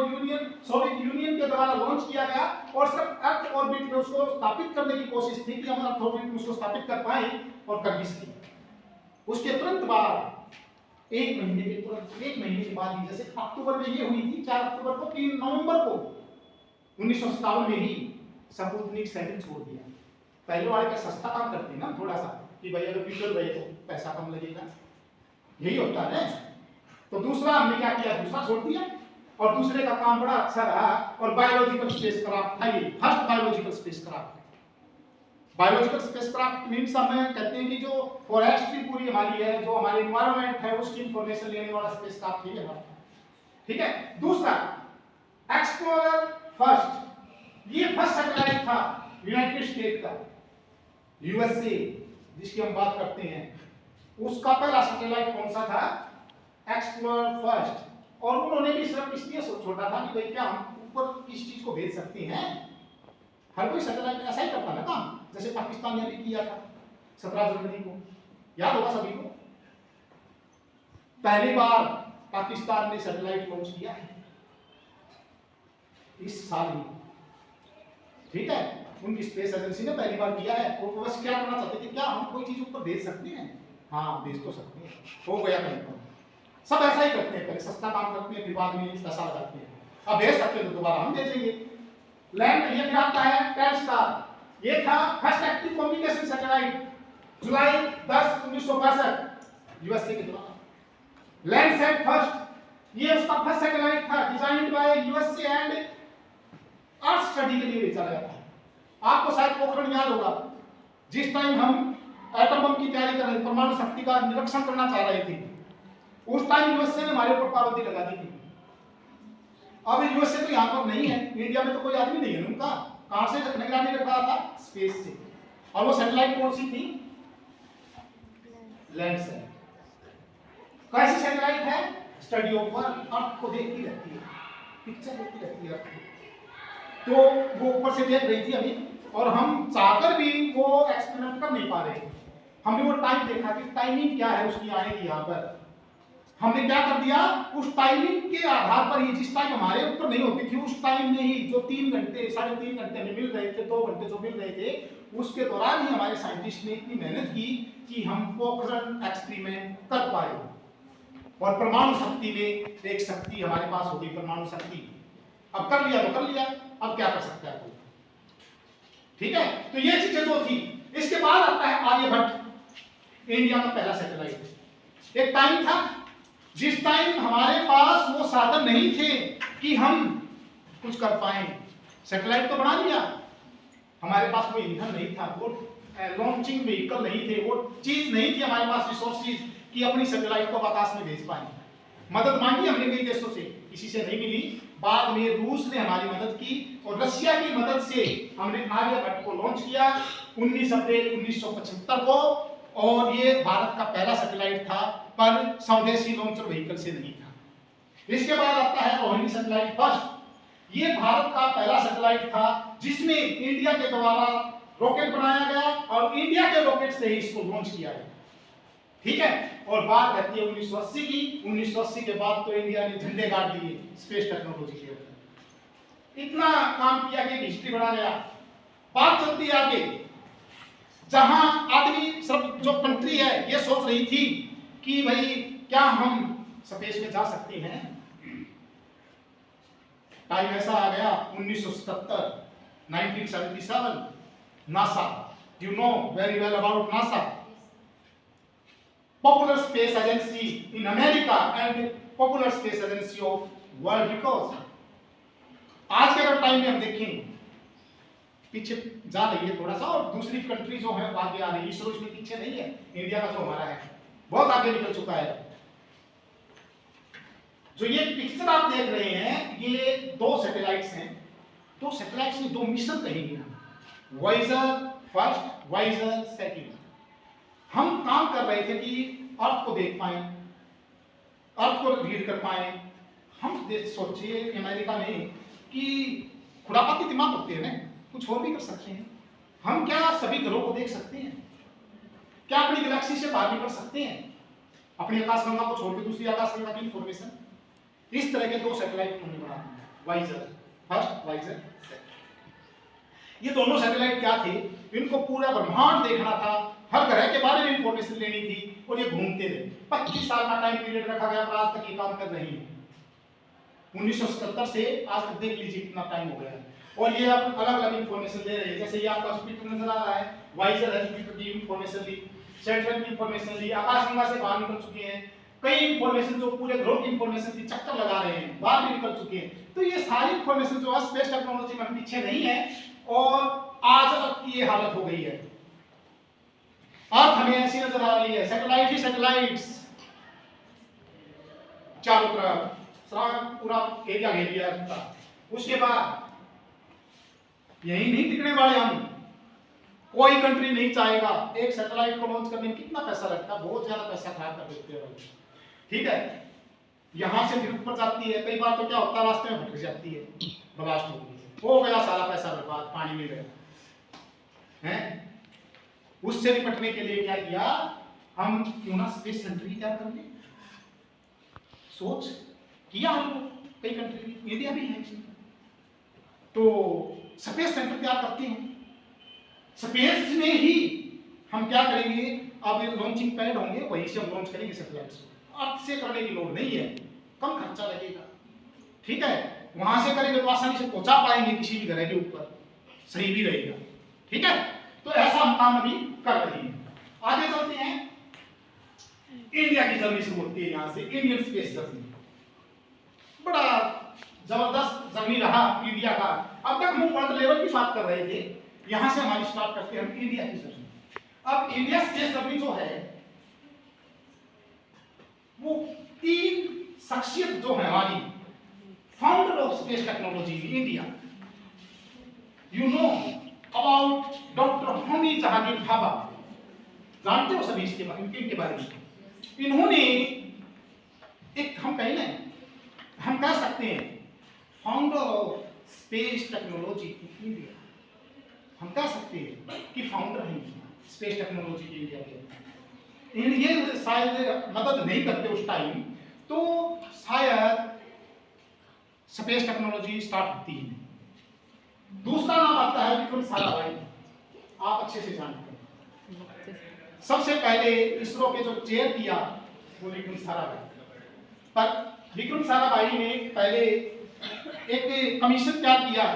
सोवियत यूनियन के द्वारा लॉन्च किया गया और सब अर्थ ऑर्बिट में उसको स्थापित करने की कोशिश थी कि हम अर्थ ऑर्बिट में उसको स्थापित कर पाए और कर भी सके। उसके तुरंत बाद एक महीने के तुरंत 1 महीने के बाद ही, जैसे अक्टूबर में ये हुई थी 4 अक्टूबर को, 3 नवंबर को 1957 में ही स्पुतनिक सेकंड छोड़ दिया। पहले वाले का सस्ता काम करते हैं ना थोड़ा सा, कि भाई अगर बिगड़ गए तो पैसा कम लगेगा, यही होता है। तो दूसरा हमने क्या किया, दूसरा छोड़ दिया, और दूसरे का काम बड़ा अच्छा रहा, और बायोलॉजिकल स्पेसक्राफ्ट था ये, first biological spacecraft. Biological spacecraft means हमें कहते हैं कि जो फॉरेस्ट्री पूरी हमारी है, जो हमारे एनवायरनमेंट है उसकी इंफॉर्मेशन लेने वाला स्पेसक्राफ्ट ही है। ठीक है। दूसरा एक्सप्लोरर फर्स्ट, ये फर्स्ट सैटेलाइट था यूनाइटेड स्टेट का, यूएसए जिसकी हम बात करते हैं, उसका पहला सैटेलाइट कौन सा था, एक्सप्लोरर फर्स्ट। और उन्होंने भी सिर्फ इसलिए छोड़ा था कि भाई क्या हम ऊपर किस चीज को भेज सकते हैं। हर कोई सैटेलाइट ऐसा ही करता ना काम, जैसे पाकिस्तान ने भी किया था 17 जनवरी को, याद होगा सभी को। पहली बार पाकिस्तान ने सैटेलाइट लॉन्च किया है इस साल ही, ठीक है, उनकी स्पेस एजेंसी ने पहली बार किया है। वो बस क्या करना चाहते थे, क्या हम कोई चीज ऊपर भेज सकते हैं, हाँ भेज तो सकते हैं, हो गया कहीं। सब ऐसा ही करते हैं, पहले सस्ता काम करते हैं, फिर बाद में पैसा लगाते हैं। अब भेज सकते हैं तो दोबारा हम भेजेंगे। लैंड ये फिर आता है टेलस्टार, ये था फर्स्ट एक्टिव कम्युनिकेशन सैटेलाइट, जुलाई 10, 1962 यूएसए के द्वारा। लैंडसैट फर्स्ट, ये उसका फर्स्ट सैटेलाइट था, designed by USA and earth study के लिए भेजा गया था। आपको शायद पोखरण याद होगा, जिस टाइम हम एटम बम की तैयारी कर रहे थे, परमाणु शक्ति का निरीक्षण करना चाह रहे थे, उस टाइम यूएसए ने हमारे ऊपर पाबंदी लगा दी थी। अब यूएसए तो यहाँ पर नहीं है, इंडिया में तो कोई आदमी नहीं है उनका, कहां से निगरानी रख रहा था, स्पेस से। और वो सैटेलाइट कौन सी थी, लैंडसैट। कैसी सैटेलाइट है, स्टडी ऑफ अर्थ को देखती रहती है, पिक्चर देखती रहती है अर्थ। तो वो ऊपर से देख रही थी अभी, और हम चाहकर भी वो एक्सपेरिमेंट कर नहीं पा रहे। हमने वो टाइम देखा कि टाइमिंग क्या है उसकी आएगी यहाँ पर, हमने क्या कर दिया, उस टाइमिंग के आधार पर ही, जिस टाइम हमारे ऊपर नहीं होती थी उस टाइम में ही, जो 3 घंटे 3.5 घंटे हमें मिल रहे थे, 2 घंटे जो मिल रहे थे, उसके दौरान ही हमारे साइंटिस्ट ने इतनी मेहनत की कि हम पोखरण एक्सपेरिमेंट कर पाए। और परमाणु शक्ति में एक शक्ति हमारे पास होगी, परमाणु शक्ति। अब कर लिया तो कर लिया, अब क्या कर सकता है कोई, ठीक है। तो ये चीजें जो थी, इसके बाद आता है आर्यभट्ट, इंडिया का पहला सैटेलाइट। एक टाइम था जिस टाइम हमारे पास वो साधन नहीं थे कि हम कुछ कर पाए, सैटेलाइट तो बना लिया, हमारे पास वो ईंधन नहीं था, वो लॉन्चिंग व्हीकल नहीं थे, वो चीज नहीं थी हमारे पास, रिसोर्सेज कि अपनी सैटेलाइट को आकाश में भेज पाए। मदद मांगी हमने कई देशों से, किसी से नहीं मिली। बाद में रूस ने हमारी मदद की, और रशिया की मदद से हमने आर्यभट्ट को लॉन्च किया 19 अप्रैल 1975 को। और ये भारत का पहला सैटेलाइट था, पर स्वदेशी लॉन्चर व्हीकल से नहीं था। इसके बाद आता है रोहिणी सैटेलाइट फर्स्ट, ये भारत का पहला सैटेलाइट था जिसमें इंडिया के द्वारा रॉकेट बनाया गया, और इंडिया के रॉकेट से ही इसको लॉन्च किया गया, ठीक है। और बात रहती है 1980 की। 1980 के बाद तो इंडिया ने झंडे गाड़ दिए स्पेस टेक्नोलॉजी के ऊपर, इतना काम किया कि हिस्ट्री बना गया। बात चलती है आगे, जहां आदमी सब जो कंट्री है ये सोच रही थी कि भाई क्या हम स्पेस में जा सकते हैं। टाइम ऐसा आ गया 1977, 1977, NASA, you know very well about NASA, Popular Space Agency in America and Popular Space Agency of World Records। आज के अगर टाइम में हम देखें, पीछे जा रही है थोड़ा सा, और दूसरी कंट्री जो है आगे आ रही है, इसरो इसमें पीछे नहीं है, इंडिया का जो हमारा है बहुत आगे निकल चुका है। जो ये पिक्चर आप देख रहे हैं, ये 2 सैटेलाइट्स हैं, 2 सैटेलाइट्स में 2 मिशन कहेंगे हम, वॉयेजर फर्स्ट, वॉयेजर सेकंड। हम काम कर रहे थे कि अर्थ को देख पाए, अर्थ को रीड कर पाए। हम सोचिए अमेरिका में कि खुरापाती दिमाग होते हैं ना, कुछ और भी कर सकते हैं। हम क्या सभी ग्रहों को देख सकते हैं, क्या अपनी गैलेक्सी से बाहर निकल सकते हैं, अपनी आकाशगंगा को छोड़ के दूसरी आकाशगंगा की इंफॉर्मेशन। इस तरह के 2 सैटेलाइट हमने बनाए, वॉयेजर फर्स्ट, वॉयेजर सेकंड। ये दोनों सैटेलाइट क्या थे, इनको पूरा ब्रह्मांड देखना था, हर ग्रह के बारे में इंफॉर्मेशन इंफॉर्मेशन लेनी थी और ये घूमते रहे। 25 साल का टाइम पीरियड रखा गया पर आज तक ये काम कर रही है। 1977 से आज तक देख लीजिए कितना टाइम हो गया है। और ये अब अलग अलग इंफॉर्मेशन दे रहे हैं, जैसे ये आपका जुपिटर नजर आ रहा है, वाइजर है, जुपिटर की इंफॉर्मेशन ली, सैटर्न की इंफॉर्मेशन ली, आकाशगंगा से बाहर निकल चुके हैं, कई इंफॉर्मेशन जो पूरे ग्रह की इंफॉर्मेशन की चक्कर लगा रहे हैं, बाहर भी निकल चुके हैं। तो ये सारी इंफॉर्मेशन जो है स्पेस टेक्नोलॉजी में पीछे नहीं है और आज तक की ये हालत हो गई है। अर्थ हमें ऐसी नजर आ रही है, सैटेलाइट ही सैटेलाइट्स चारों तरफ पूरा एरिया घेर लिया था। उसके बाद यही नहीं टिकने वाले हम, कोई कंट्री नहीं चाहेगा। एक सैटेलाइट को लॉन्च करने में कितना पैसा लगता है, बहुत ज्यादा पैसा खराब कर देते हैं, ठीक है। यहां से फिर ऊपर जाती है, कई बार तो क्या होता है रास्ते में भटक जाती है, ब्लास्ट हो गया सारा पैसा बर्बाद, पानी में गया है। उससे निपटने के लिए क्या किया, हम क्यों ना स्पेस सेंटर ही तैयार कर लें। सोच किया हम कई कंट्री, इंडिया भी है, तो स्पेस सेंटर तैयार करते हैं। स्पेस में ही हम क्या करेंगे, अब लॉन्चिंग पैड होंगे, वहीं से हम लॉन्च करेंगे सैटेलाइट्स को। अर्थ से करने की लोड़ नहीं है, कम खर्चा लगेगा, ठीक है। वहां से करेंगे तो आसानी से पहुंचा पाएंगे किसी भी ग्रह के ऊपर, सही भी रहेगा, ठीक है। तो ऐसा हम काम अभी कर रहे हैं। आगे चलते हैं, इंडिया की जर्नी शुरू होती है यहां से, इंडियन स्पेस जर्नी। बड़ा जबरदस्त जर्नी रहा इंडिया का। अब तक हम वर्ल्ड लेवल की बात कर रहे थे, यहां से हमारी स्टार्ट करते हैं हम इंडिया की जर्नी। अब इंडिया स्पेस जर्नी जो है वो 3 शख्सियत जो है हमारी founder of space technology in India, you know about doctor Homi Jahangir Bhabha, जानते हो सभी इसके बारे में। इन्होंने एक, हम पहले हम कह सकते हैं founder of space technology in India, हम कह सकते हैं कि फाउंडर हैं स्पेस टेक्नोलॉजी की इंडिया के। ये शायद मदद नहीं करते उस टाइम, तो शायद स्पेस टेक्नोलॉजी स्टार्ट होती है। दूसरा नाम आता है विक्रम साराभाई, आप अच्छे से जानते हैं। सबसे पहले इसरो के जो चेयर किया वो विक्रम साराभाई, पर विक्रम साराभाई ने पहले एक कमीशन तैयार किया,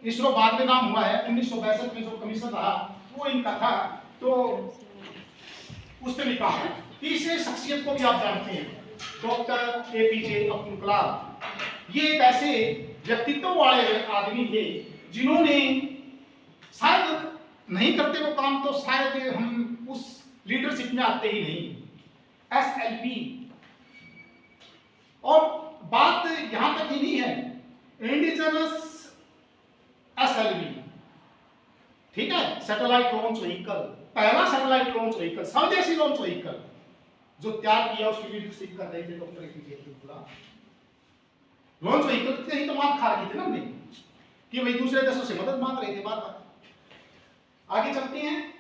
इसरो बाद में नाम हुआ है। 1962 में जो कमीशन रहा वो इनका था, तो उसने लिखा। तीसरे शख्सियत को भी आप जानते हैं, डॉक्टर एपीजे अब्दुल कलाम। ये एक ऐसे व्यक्तित्व वाले आदमी थे जिन्होंने, शायद नहीं करते वो काम तो शायद हम उस लीडरशिप में आते ही नहीं। एसएलवी, और बात यहां तक ही नहीं है, इंडिजिनस एसएलवी, ठीक है, सैटेलाइट लॉन्च व्हीकल, पहला सैटेलाइट लॉन्च व्हीकल, स्वदेशी लॉन्च व्हीकल जो तैयार किया, उसकी लीडरशिप कर रहे थे doctor APJ Abdul Kalam. Launch vehicle से ही तो मांग खा रही थी ना हमने, कि भाई दूसरे देशों से मदद मांग रहे थे बार बार। आगे चलते हैं,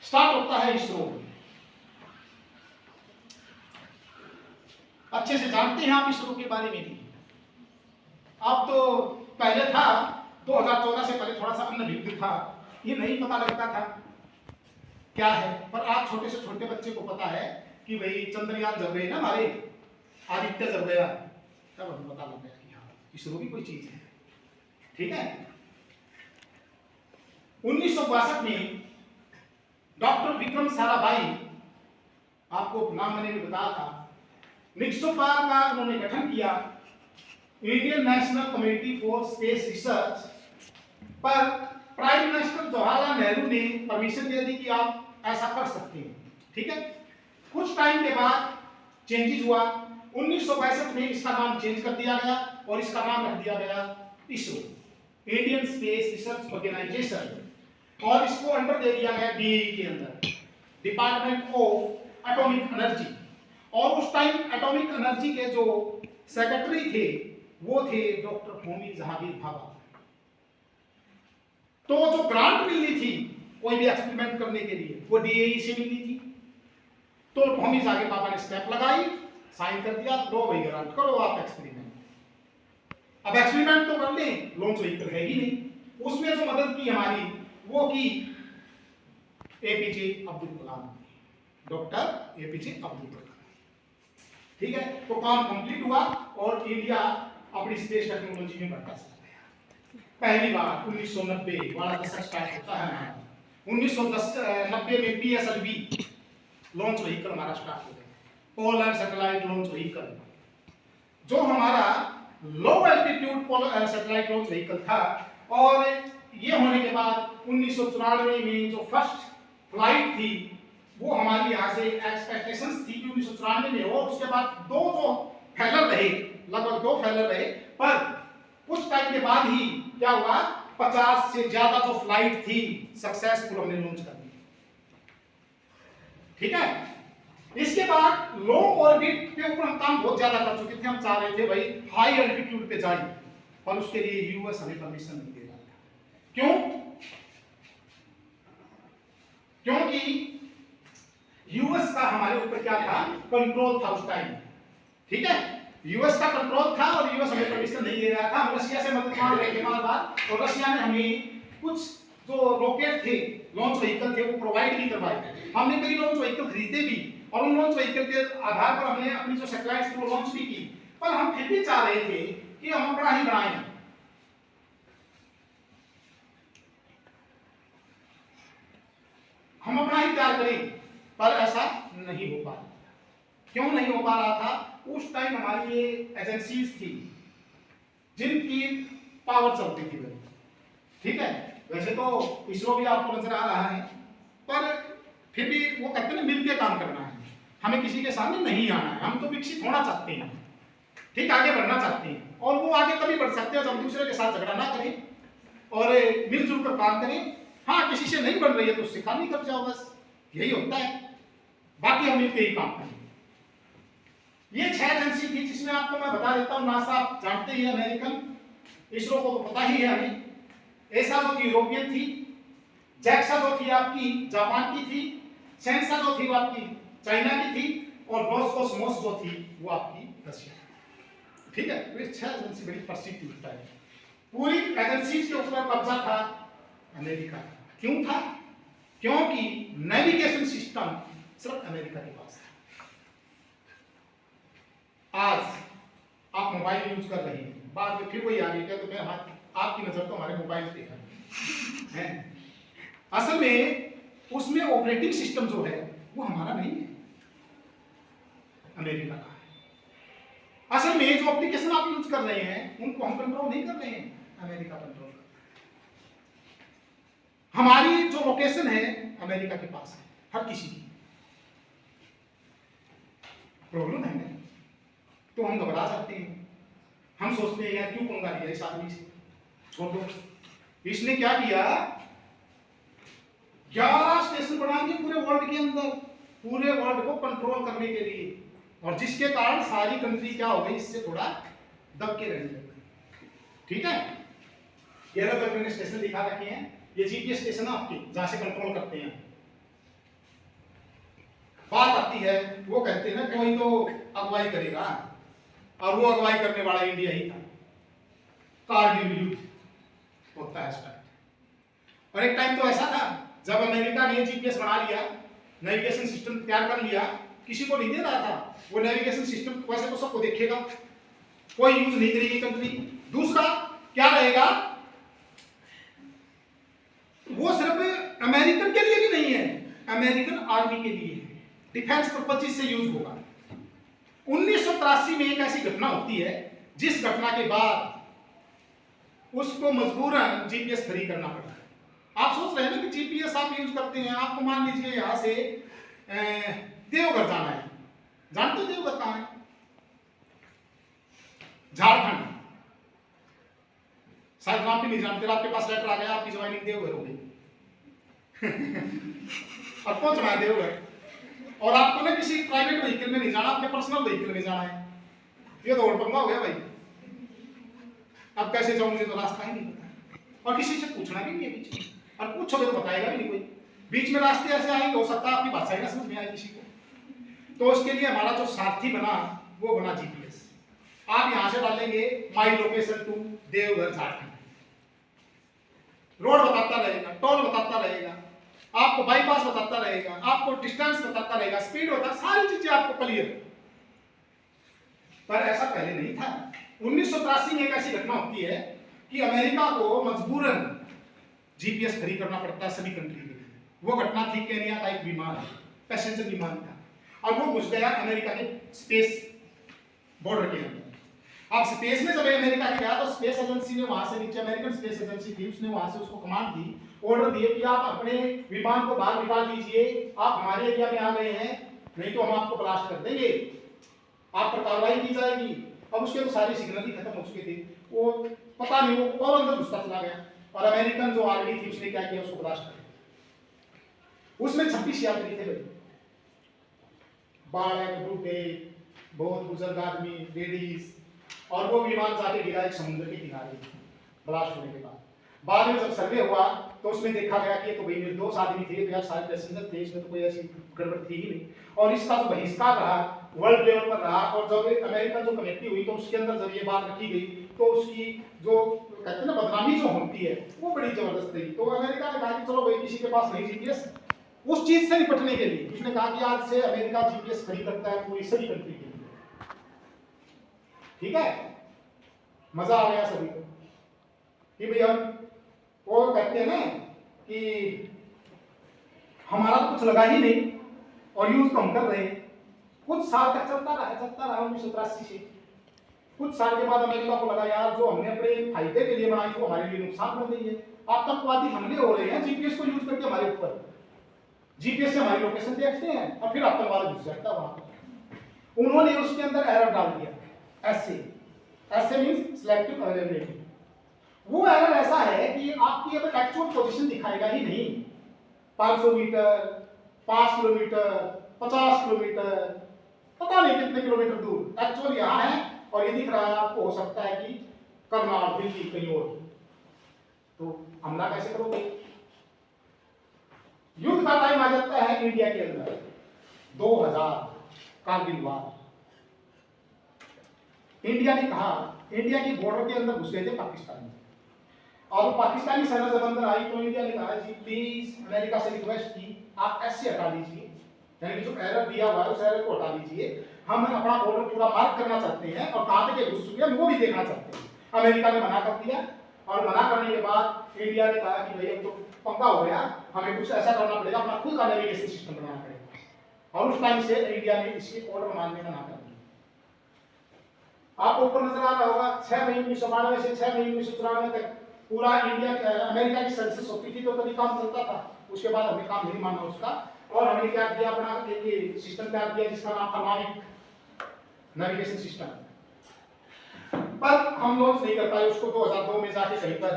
स्टार्ट होता है इसरो। अच्छे से जानते हैं आप इसरो के बारे में भी। अब तो पहले था 2014 से पहले थोड़ा सा अनभिज्ञ था, ये नहीं पता लगता था क्या है, पर आज छोटे से छोटे बच्चे को पता है कि भाई चंद्रयान जब गए ना हमारे, आदित्य जब गया, तब हमें पता लग गया कि हाँ इसरो भी कोई चीज है, ठीक है। 1962 में डॉक्टर विक्रम साराभाई, आपको नाम मैंने भी बताया था, निक्सोपार का उन्होंने गठन किया, Indian national committee for space research, पर प्राइम मिनिस्टर जवाहरलाल नेहरू ने परमिशन दे दी कि आप ऐसा कर सकते हैं, ठीक है। कुछ टाइम के बाद चेंजेस हुआ, 1962 में इसका नाम चेंज कर दिया गया और इसका नाम रख दिया गया ISRO, Indian Space Research Organisation, और इसको अंडर दे दिया गया डीई के अंदर, डिपार्टमेंट ऑफ एटॉमिक एनर्जी। और उस टाइम एटॉमिक एनर्जी के जो सेक्रेटरी थे वो थे डॉक्टर होमी जहांगीर भाभा। तो जो ग्रांट मिलनी थी कोई भी एक्सपेरिमेंट करने के लिए वो डीएई से मिलनी थी, तो होमी जहांगीर भाभा ने स्टेप लगाई, साइन कर दिया, लो भाई ग्रांट करो आप एक्सपेरिमेंट। अब एक्सपेरिमेंट तो कर लें, लॉन्च व्हीकल है ही नहीं। उसमें जो मदद की हमारी वो की APJ Abdul Kalam, doctor APJ Abdul Kalam. ठीक है, तो काम कंप्लीट हुआ और इंडिया अपनी स्पेस टेक्नोलॉजी में बढ़ता चला गया। पहली बार 1990 वाला दशक स्टार्ट होता है, 1990 में पीएसएलवी लॉन्च व्हीकल हमारा स्टार्ट हो गया, पोलर सैटेलाइट लॉन्च व्हीकल, जो हमारा लो एल्टीट्यूड सैटेलाइट लॉन्च व्हीकल था। और ये होने के बाद 1994 में जो फर्स्ट फ्लाइट थी वो हमारी यहाँ से एक्सपेक्टेशंस थी कि 1994 में हो, उसके बाद दो जो फेलर रहे, लगभग 2 फेलर रहे, पर कुछ टाइम के बाद ही क्या हुआ, 50 से ज्यादा जो फ्लाइट थी सक्सेसफुल हमने लॉन्च कर दी। ठीक है, इसके बाद लो ऑर्बिट के ऊपर हम काम बहुत ज्यादा कर चुके थे, हम चाह रहे थे भाई हाई एल्टीट्यूड पे जाए, पर उसके लिए यूएस हमें परमिशन नहीं दे रहा था। क्यों? क्योंकि यूएस का हमारे ऊपर क्या था, कंट्रोल था उस टाइम। ठीक है, यूएस का कंट्रोल था और यूएस हमें परमिशन नहीं दे रहा था। हम रशिया से मदद मांग रहे थे बार-बार, और रशिया ने हमें कुछ जो रॉकेट थे, लॉन्च व्हीकल थे, वो प्रोवाइड नहीं करवाए। हमने कई लॉन्च व्हीकल खरीदे भी और उन लॉन्च व्हीकल के आधार पर हमने अपनी जो सैटेलाइट्स को लॉन्च भी की, पर हम फिर भी चाह रहे थे कि हम अपना ही बनाएं, हम अपना ही तैयार करें, पर ऐसा नहीं हो पा रहा था। क्यों नहीं हो पा रहा था? उस टाइम हमारी ये एजेंसीज थी जिनकी पावर चलती थी भाई। ठीक है, वैसे तो इसरो भी आपको नजर आ रहा है, पर फिर भी वो कहते हैं मिलके काम करना है, हमें किसी के सामने नहीं आना है, हम तो विकसित होना चाहते हैं, ठीक, आगे बढ़ना चाहते हैं, और वो आगे तभी बढ़ सकते हैं जब दूसरे के साथ झगड़ा ना करें और मिलजुल कर काम करें। हाँ, किसी से नहीं बन रही है तो उससे काम नहीं कर जाओ, बस यही होता है, बाकी हम मिलकर ही काम करें। ये 6 एजेंसी थी जिसमें आपको मैं बता देता हूं, नासा आप जानते ही, अमेरिकन, इसरो को तो पता ही है हमें, एसा जो थी यूरोपियन थी, जैक्सा जो थी आपकी जापान की थी, सेंसा जो थी वो आपकी चाइना की थी, और रोसकोसमोस जो थी वो आपकी रशिया। ठीक है, तो ये 6 एजेंसी बड़ी प्रसिद्ध होता है। पूरी एजेंसी के ऊपर कब्जा था अमेरिका। क्यों था? क्योंकि नेविगेशन सिस्टम सिर्फ अमेरिका के पास है। आज आप मोबाइल यूज कर रहे हैं, बाद में फिर वही आ गया, तो मैं आपकी नजर तो हमारे मोबाइल पे है। असल में उसमें ऑपरेटिंग सिस्टम जो है वो हमारा नहीं है, अमेरिका का है। असल में जो एप्लीकेशन आप यूज कर रहे हैं उनको हम कंट्रोल नहीं कर रहे हैं, अमेरिका कंट्रोल करता है। हमारी जो लोकेशन है अमेरिका के पास है, हर किसी की। प्रॉब्लम है ना, तो हम घबरा जाते हैं, हम सोचते हैं यार क्यों पंगा लिया इस आदमी से, छोड़ दो। इसने क्या किया, 11 स्टेशन बना दिए पूरे वर्ल्ड के अंदर, पूरे वर्ल्ड को कंट्रोल करने के लिए, और जिसके कारण सारी कंट्री क्या हो गई, इससे थोड़ा दब के रहने लग गई। ठीक है, 11 पर मैंने स्टेशन दिखा रखे हैं, ये जीपीएस स्टेशन आपके जहां से कंट्रोल करते हैं। बात आती है, वो कहते हैं ना कोई तो अगुवाई करेगा, और वो अगुवाई करने वाला इंडिया ही था। कारगिल युद्ध होता है स्टार्ट, और एक टाइम तो ऐसा था जब अमेरिका ने जीपीएस बना लिया, नेविगेशन सिस्टम तैयार कर लिया, किसी को नहीं दे रहा था वो नेविगेशन सिस्टम, वैसे तो सबको देखेगा, कोई यूज नहीं करेगी कंट्री। दूसरा क्या रहेगा, वो सिर्फ अमेरिकन के लिए भी नहीं है, अमेरिकन आर्मी के लिए है, डिफेंस पर्पज से यूज होगा। 1983 में एक ऐसी घटना होती है जिस घटना के बाद उसको मजबूरन जीपीएस फ्री करना पड़ता है। आप सोच रहे हैं ना कि जीपीएस आप यूज करते हैं, आपको मान लीजिए यहां से देवघर जाना है, जानते हो देवघर कहां है? झारखंड। शायद आप भी नहीं जानते, आपके पास लेटर आ गया, आपकी ज्वाइनिंग देवघर हो गई और पहुंचना है देवघर, और आपको ना किसी प्राइवेट व्हीकल में नहीं जाना, अपने पर्सनल व्हीकल में जाना है। ये तो और पंगा हो गया भाई, अब कैसे जाऊं, मुझे तो रास्ता ही नहीं पता, और किसी से पूछना भी नहीं है बीच में, और पूछोगे तो बताएगा भी नहीं कोई। बीच में रास्ते ऐसे आएंगे, हो सकता है आपकी भाषा ही ना समझ में आए किसी को, तो उसके लिए हमारा जो सारथी बना वो बना जीपीएस। आप यहां से डालेंगे my location to Deoghar Jharkhand, road बताता रहेगा, टोल बताता रहेगा, आपको बाईपास बताता रहेगा, आपको डिस्टेंस बताता रहेगा, स्पीड होता, सारी चीजें आपको क्लियर। पर ऐसा पहले नहीं था। 1983 में एक ऐसी घटना होती है कि अमेरिका को मजबूरन जीपीएस खरीद करना पड़ता है सभी कंट्री के लिए। वो घटना थी केनिया का एक विमान, पैसेंजर विमान था, और वो घुस गया अमेरिका के स्पेस बॉर्डर के अंदर। अब स्पेस में जब अमेरिका गया तो स्पेस एजेंसी ने वहां से नीचे, अमेरिकन स्पेस एजेंसी थी, उसने वहां से उसको कमांड दी, ऑर्डर दिए कि आप अपने विमान को बाहर निकाल दीजिए, आप हमारे एरिया में आ गए हैं, नहीं तो हम आपको ब्लास्ट कर देंगे, आप पर कार्रवाई की जाएगी। अब उसके तो सारी सिग्नल ही खत्म हो चुके थे, वो पता नहीं वो और अंदर घुसता चला गया, और अमेरिकन जो आर्मी थी उसने क्या किया, उसको ब्लास्ट कर दिया। उसमें 26 यात्री थे, बालक, बूढ़े, बहुत बुजुर्ग आदमी, लेडीज, और वो विमान जाके गिरा एक समुद्र के किनारे ब्लास्ट होने के बाद में जब सर्वे हुआ तो उसमें देखा गया कि ये तो भाई निर्दोष आदमी थे, तो यार सारे पैसेंजर थे, इसमें तो कोई ऐसी गड़बड़ थी ही नहीं। और इसका जो बहिष्कार रहा वर्ल्ड लेवल पर रहा, और जब अमेरिकन जो कमेटी हुई तो उसके अंदर जब ये बात रखी गई तो उसकी जो कहते हैं ना बदनामी जो होती है वो बड़ी जबरदस्त रही। तो अमेरिका ने कहा कि चलो भाई किसी के पास नहीं जीपीएस, उस चीज से निपटने के लिए उसने कहा कि आज से अमेरिका जीपीएस खरीद करता है पूरी सभी कंट्री के लिए। ठीक है, मजा आ गया सभी को कि भाई हम वो कहते हैं ना कि हमारा तो कुछ लगा ही नहीं और यूज तो हम कर रहे हैं। कुछ साल तक चलता रहा 1983 से। कुछ साल के बाद अमेरिका को लगा यार जो हमने अपने फायदे के लिए बनाई वो हमारे लिए नुकसान कर रही है, आतंकवादी हमले हो रहे हैं जीपीएस को यूज करके हमारे ऊपर, जीपीएस से हमारी लोकेशन देखते हैं और फिर आतंकवाद घुस जाता है वहां पर। उन्होंने उसके अंदर एरर डाल दिया, ऐसे मींस सिलेक्टिव अवेलेबिलिटी। वो एरर ऐसा है कि आपकी अब एक्चुअल पोजीशन दिखाएगा ही नहीं, 500 मीटर, 5 किलोमीटर, 50 किलोमीटर, पता नहीं कितने किलोमीटर दूर एक्चुअल यहाँ है, और ये दिख रहा है आपको, हो सकता है कि करनाल, दिल्ली, कहीं और। तो हमला कैसे करोगे? युद्ध का टाइम आ जाता है इंडिया के अंदर 2000 कारगिल वार। इंडिया ने कहा, इंडिया की बॉर्डर के अंदर घुस गए थे पाकिस्तानी, और पाकिस्तानी सेना जब अंदर आई तो इंडिया ने कहा जी प्लीज अमेरिका से रिक्वेस्ट की आप ऐसे हटा दीजिए, यानी जो एरर दिया हुआ है उस एरर को हटा दीजिए, हम अपना बॉर्डर पूरा मार्क करना चाहते हैं और कहां तक घुस चुके हैं वो भी देखना चाहते हैं। अमेरिका ने मना कर दिया, और मना करने के बाद इंडिया ने कहा कि भाई अब तो पंगा हो गया, हमें कुछ ऐसा करना पड़ेगा, अपना खुद का नेविगेशन सिस्टम बनाना पड़ेगा। और उस टाइम से इंडिया ने इसके ऑर्डर मानने का ना कर दिया। आपको ऊपर नजर आ रहा होगा 6 मई 1992 से 6 मई 1994 तक पूरा इंडिया अमेरिका की सेंसस होती थी, तो तभी काम चलता था। उसके बाद हमने काम नहीं माना उसका, और हमने क्या किया, अपना एक सिस्टम तैयार किया जिसका नाम था नाविक, नेविगेशन सिस्टम। पर हम लॉन्च नहीं कर पाए उसको। 2002 में जाके कहीं पर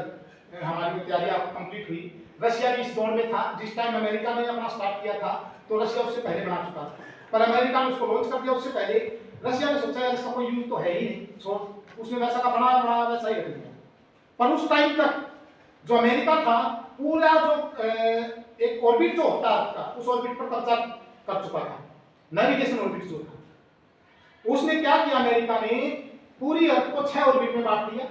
हमारी तैयारियां कंप्लीट हुई। रशिया भी इस दौर में था, जिस टाइम अमेरिका ने अपना स्टार्ट किया था तो रशिया उससे पहले बना चुका था, पर अमेरिका ने उसको लॉन्च कर दिया उससे पहले। रशिया ने सोचा इसका कोई यूज तो है ही नहीं, सो उसने वैसा का बनाया वैसा ही रख दिया। पर उस टाइम तक जो अमेरिका था पूरा जो एक ऑर्बिट जो होता है आपका, उस ऑर्बिट पर कब्जा कर चुका था, नेविगेशन ऑर्बिट जो था। उसने क्या किया, अमेरिका ने पूरी अर्थ को 6 ऑर्बिट में बांट दिया,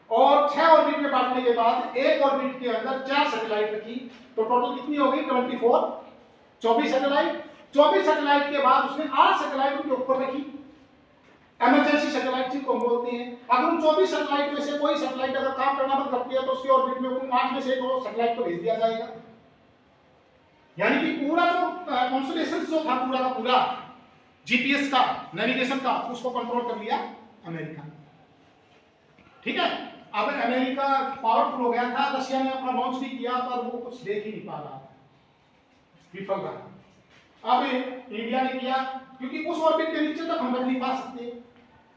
और 6 ऑर्बिट में बांटने के बाद एक ऑर्बिट के अंदर 4 सैटेलाइट रखी, तो टोटल कितनी हो गई 24 सैटेलाइट। 24 सैटेलाइट के बाद उसने 8 सैटेलाइट उनके ऊपर रखी, इमरजेंसी सैटेलाइट जिनको हम बोलते हैं। अगर उन 24 सैटेलाइट में से कोई सैटेलाइट अगर काम करना बंद करती है तो उसके ऑर्बिट में उन 8 में से 2 सैटेलाइट को भेज दिया जाएगा। यानी कि पूरा जो कॉन्स्टलेशन जो था पूरा का पूरा जीपीएस का, नेविगेशन का, उसको कंट्रोल कर लिया अमेरिका। ठीक है, अब अमेरिका पावरफुल हो गया था, रशिया ने अपना लॉन्च भी किया पर वो कुछ देख ही नहीं पा रहा, विफल रहा। अब इंडिया ने किया, क्योंकि उस ऑर्बिट के नीचे तक हम रख नहीं पा सकते,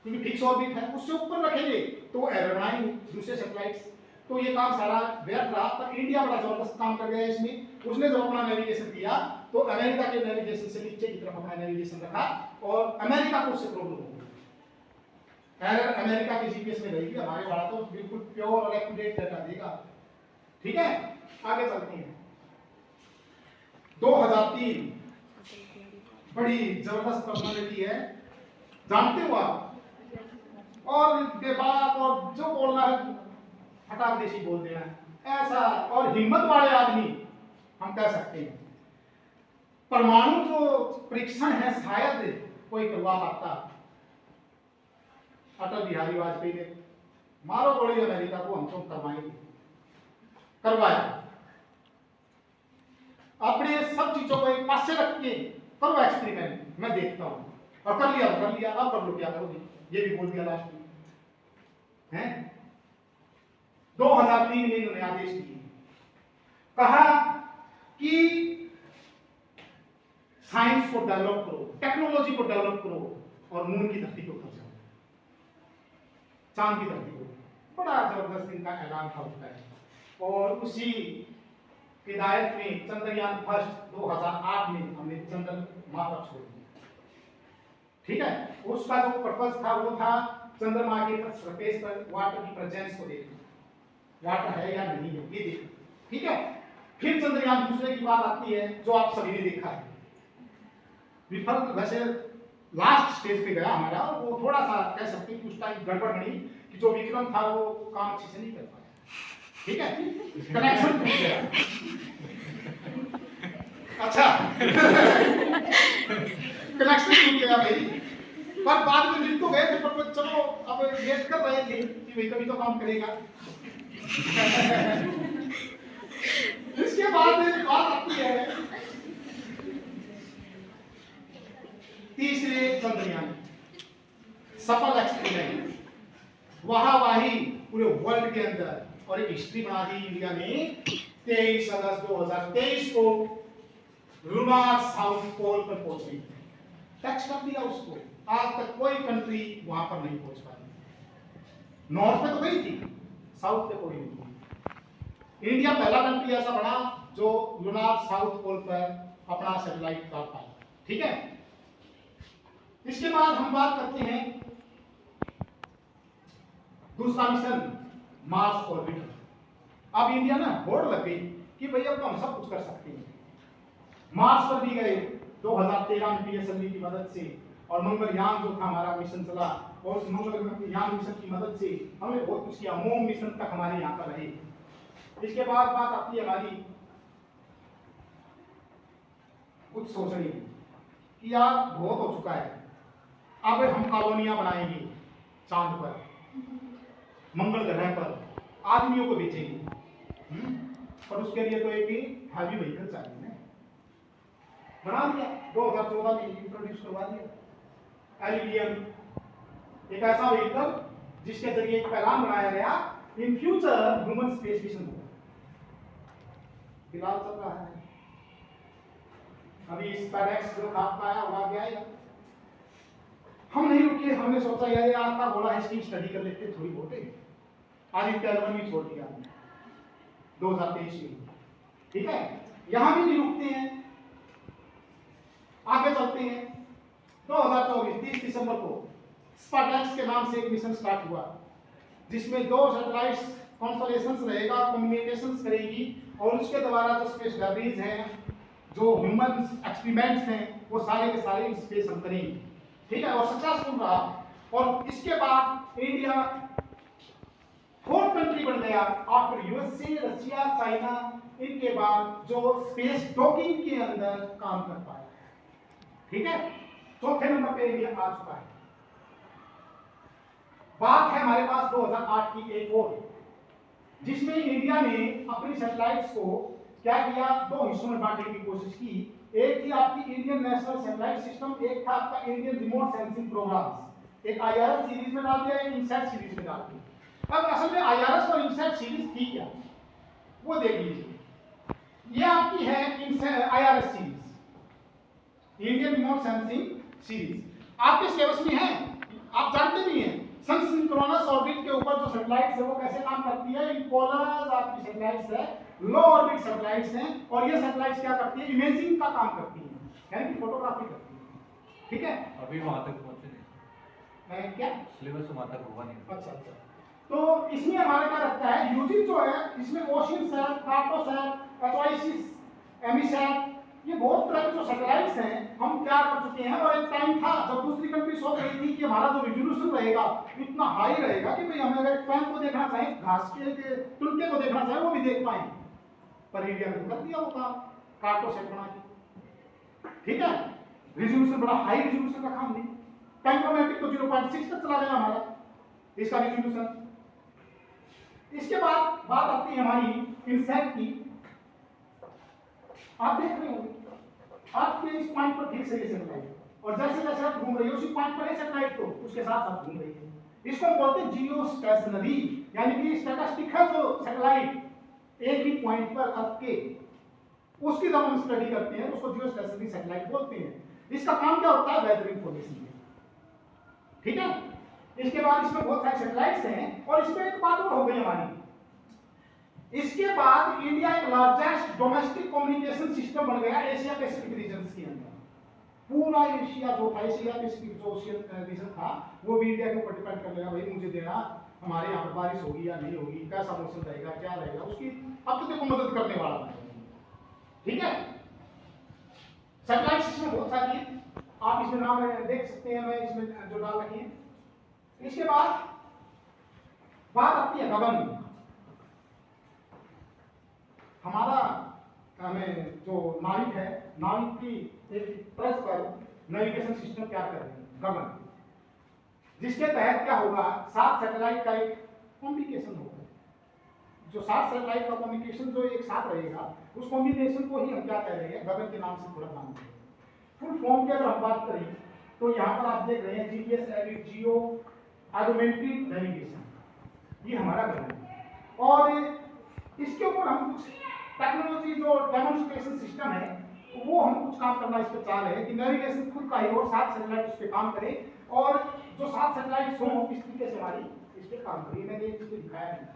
क्योंकि फिक्स ऑर्बिट है, उससे ऊपर रखेंगे तो एरर बनाएंगे दूसरे सैटेलाइट्स, तो ये काम सारा व्यर्थ रहा। पर इंडिया बड़ा जबरदस्त काम कर गया इसमें। उसने जब अपना नेविगेशन किया तो अमेरिका के नेविगेशन से नीचे की तरफ अपना नेविगेशन रखा, और अमेरिका को उससे प्रॉब्लम हो गई। एरर अमेरिका के जीपीएस में रहेगी, हमारे वाला तो बिल्कुल प्योर और एक्यूरेट डाटा देगा। ठीक है, आगे चलते हैं। 2003 बड़ी जबरदस्त पर्सनालिटी है, जानते हो आप, और बेबाक और जो बोलना है फटाक देशी बोल देना ऐसा, और हिम्मत वाले आदमी हम कह सकते हैं। परमाणु जो परीक्षण है शायद कोई करवा पाता। अटल बिहारी वाजपेयी ने मारो गोली अमेरिका को, हम तो करवाएंगे, करवाया। अपने सब चीजों को एक पास से रख के करो एक्सपेरिमेंट, मैं देखता हूं, और कर लिया, अब कर लो क्या करोगे, ये भी बोल दिया लास्ट में हैं। 2003 में इन्होंने आदेश दिए, कहा कि साइंस को डेवलप करो, टेक्नोलॉजी को डेवलप करो, और मून की धरती को कर जाओ, चांद की धरती को। बड़ा जबरदस्त इनका ऐलान था उसका है। और उसी हिदायत में चंद्रयान फर्स्ट 2008 में हमने चंद्रमा पर छोड़ दिया। ठीक है, उसका जो पर्पस था वो था चंद्रमा के सरफेस पर वाटर की प्रेजेंस को देखना, वाटर है या नहीं है ये देखना। ठीक है, फिर चंद्रयान दूसरे की बात आती है जो आप सभी ने देखा है, विफल वैसे लास्ट स्टेज पे गया हमारा, और वो थोड़ा सा कह सकते हैं कि उस टाइम गड़बड़ नहीं कि जो विक्रम था वो काम अच्छे से नहीं कर पाया। ठीक है, कनेक्शन टूट गया। अच्छा कनेक्शन टूट गया भाई, पर बाद में लिख तो गए थे, पर चलो अब वेट कर रहे थे कि भाई कभी तो काम करेगा। इसके बाद बात आती है तीसरे चंद्रयान सफल एक्सपेरिमेंट, वाहवाही पूरे वर्ल्ड के अंदर, और एक हिस्ट्री बना दी इंडिया ने। 23 अगस्त 2023 को लूनार साउथ पोल पर पहुंची, टच कर दिया उसको। आज तक कोई कंट्री वहां पर नहीं पहुंच पाई। नॉर्थ पे तो गई थी, साउथ पे कोई नहीं। इंडिया पहला कंट्री ऐसा बना जो लूनार साउथ पोल पर अपना सैटेलाइट डाल पाया। ठीक है, इसके बाद हम बात करते हैं दूसरा मिशन मार्स ऑर्बिटर। अब इंडिया ना होड़ लग गई कि भैया अब तो हम सब कुछ कर सकते हैं। मार्स पर भी गए 2013 में पीएसएलवी की मदद से, और मंगलयान जो था हमारा मिशन चला, और उस मंगलयान मिशन की मदद से हमने बहुत कुछ किया। मून मिशन तक हमारे यहाँ पर रहे। इसके बाद बात आती है हमारी कुछ सोचने की कि यार बहुत हो चुका है, अब हम कॉलोनियां बनाएंगे चांद पर, मंगल ग्रह पर, आदमियों को बेचेंगे। पर उसके लिए तो एक हैवी व्हीकल चाहिए ना, बना दिया 2014 में इंट्रोड्यूस करवा दिया एलवीएम, एक ऐसा व्हीकल जिसके जरिए एक पैगाम बनाया गया, in future human space mission होगा। फिलहाल चल रहा है, अभी स्पेसएक्स जो खाप आया हुआ गया, हम नहीं रुके, हमने सोचा यार ये आपका बोला है इसकी स्टडी कर लेते थोड़ी बहुत है। आदित्य एल वन भी छोड़ दिया 2023 में। ठीक है, यहां भी नहीं रुकते हैं, आगे चलते हैं। 2024 30 दिसंबर को स्पेसएक्स के नाम से एक मिशन स्टार्ट हुआ, जिसमें 2 सैटेलाइट्स कॉन्स्टलेशंस रहेगा, कम्युनिकेशंस करेगी, और उसके द्वारा जो स्पेस डेब्रीज हैं, जो ह्यूमन एक्सपेरिमेंट्स हैं, वो सारे के सारे स्पेस हम करेंगे। ठीक है, और सक्सेसफुल रहा। और इसके बाद इंडिया 4th कंट्री बन गया आफ्टर यूएसए, रशिया, चाइना, इनके बाद जो स्पेस डॉकिंग के अंदर काम कर पाया। ठीक है, चौथे नंबर पे इंडिया आ चुका है। बात है हमारे पास 2008 की एक और, जिसमें इंडिया ने अपनी सैटेलाइट्स को क्या किया, 2 हिस्सों में बांटने की कोशिश की। एक थी आपकी इंडियन नेशनल सैटेलाइट सिस्टम, एक था आपका इंडियन रिमोट सेंसिंग प्रोग्राम्स। एक आईआरएस सीरीज में डाल दिया, एक इनसैट सीरीज में डाल दिया। अब असल में आईआरएस और इनसैट सीरीज थी क्या, वो देख लीजिए। ये आपकी है IRS series, Indian remote sensing series, आपके सिलेबस में है, आप जानते भी हैं। सिंक्रोनस ऑर्बिट के ऊपर जो सैटेलाइट्स है वो कैसे काम करती है, इम्पोलर्स आपकी सैटेलाइट्स है, लो ऑर्बिट सैटेलाइट्स हैं, और ये सैटेलाइट्स क्या करती है, इमेजिंग का काम करती है, यानी कि फोटोग्राफी करती है। ठीक है, अभी वहां तक पहुंचे नहीं, क्या सिलेबस वहां तक हुआ नहीं। अच्छा अच्छा, तो इसमें हमारा क्या रहता है, यूजिन जो है इसमें ओशियन सैट, कार्टोसैट, एचवाईसीस, एमिसैट, ये बहुत तरह के जो सैटेलाइट्स हैं हम क्या कर चुके हैं। और एक टाइम था जब दूसरी कंट्री सोच रही थी कि हमारा जो रिजोल्यूशन रहेगा इतना हाई रहेगा कि भाई हमें अगर पैन को देखना चाहे, घास के टुनके को देखना चाहे वो भी देख पाएंगे, पर इंडिया ने कर दिया होगा। कार्टोसैट बना के, ठीक है। रिजोल्यूशन बड़ा हाई रिजोल्यूशन रखा हमने, टेम्पोमेट्रिक को 0.6 तक चला गया हमारा इसका रिजोल्यूशन। इसके बाद बात आती है हमारी इनसेट की। आप देख रहे होंगे आपके इस पॉइंट पर ठीक से ये सैटेलाइट, और जैसे जैसे आप घूम रही हो उसी पॉइंट पर है सैटेलाइट, तो उसके साथ साथ घूम रही है। इसको हम बोलते हैं जियो स्टेशनरी, यानी कि स्टैटिस्टिक है जो सैटेलाइट एक ही पॉइंट पर अर्थ के, उसकी जब हम स्टडी करते हैं उसको जियो स्टेशनरी सैटेलाइट बोलते हैं। इसका काम क्या होता है? वेदर इंफॉर्मेशन, ठीक है। इसके बाद इसमें बहुत सारे सैटेलाइट्स हैं, और इसमें एक बात और हो गई हमारी। इसके बाद इंडिया एक लार्जेस्ट डोमेस्टिक कम्युनिकेशन सिस्टम बन गया एशिया पैसिफिक रीजन के अंदर। पूरा एशिया जो था, एशिया पैसिफिक जो ओशियन रीजन था, वो भी इंडिया के ऊपर डिपेंड कर लेगा, भाई मुझे देना, हमारे यहाँ पर बारिश होगी या नहीं होगी, कैसा मौसम रहेगा, क्या रहेगा, उसकी अब तो देखो मदद करने वाला है, ठीक है। सैटेलाइट सिस्टम बहुत सारी है, आप इसमें नाम देख सकते हैं, मैं इसमें जो डाल रखी है। इसके बाद बात आती है गगन। हमारा हमें जो नाविक है, नाविक की एक तर्ज पर नेविगेशन सिस्टम क्या कर रहे हैं, गगन, जिसके तहत क्या होगा, 7 सैटेलाइट का एक कम्युनिकेशन होगा। जो 7 सैटेलाइट का कम्युनिकेशन जो एक साथ रहेगा, उस कॉम्बिनेशन को ही हम क्या कह रहे हैं, गगन के नाम से थोड़ा नाम देंगे। फुल फॉर्म की अगर हम बात करें तो यहाँ पर आप देख रहे हैं GPS edit geo augmented navigation, ये हमारा गगन है। और इसके ऊपर हम कुछ टेक्नोलॉजी जो डेमोन्स्ट्रेशन सिस्टम है, वो हम कुछ काम करना इस पर चाह रहे हैं कि नेविगेशन खुद का ही और 7 सैटेलाइट इस पे काम करे, और जो 7 सैटेलाइट हो किस तरीके से हमारी इस पे काम करें। मैंने इस पे दिखाया है,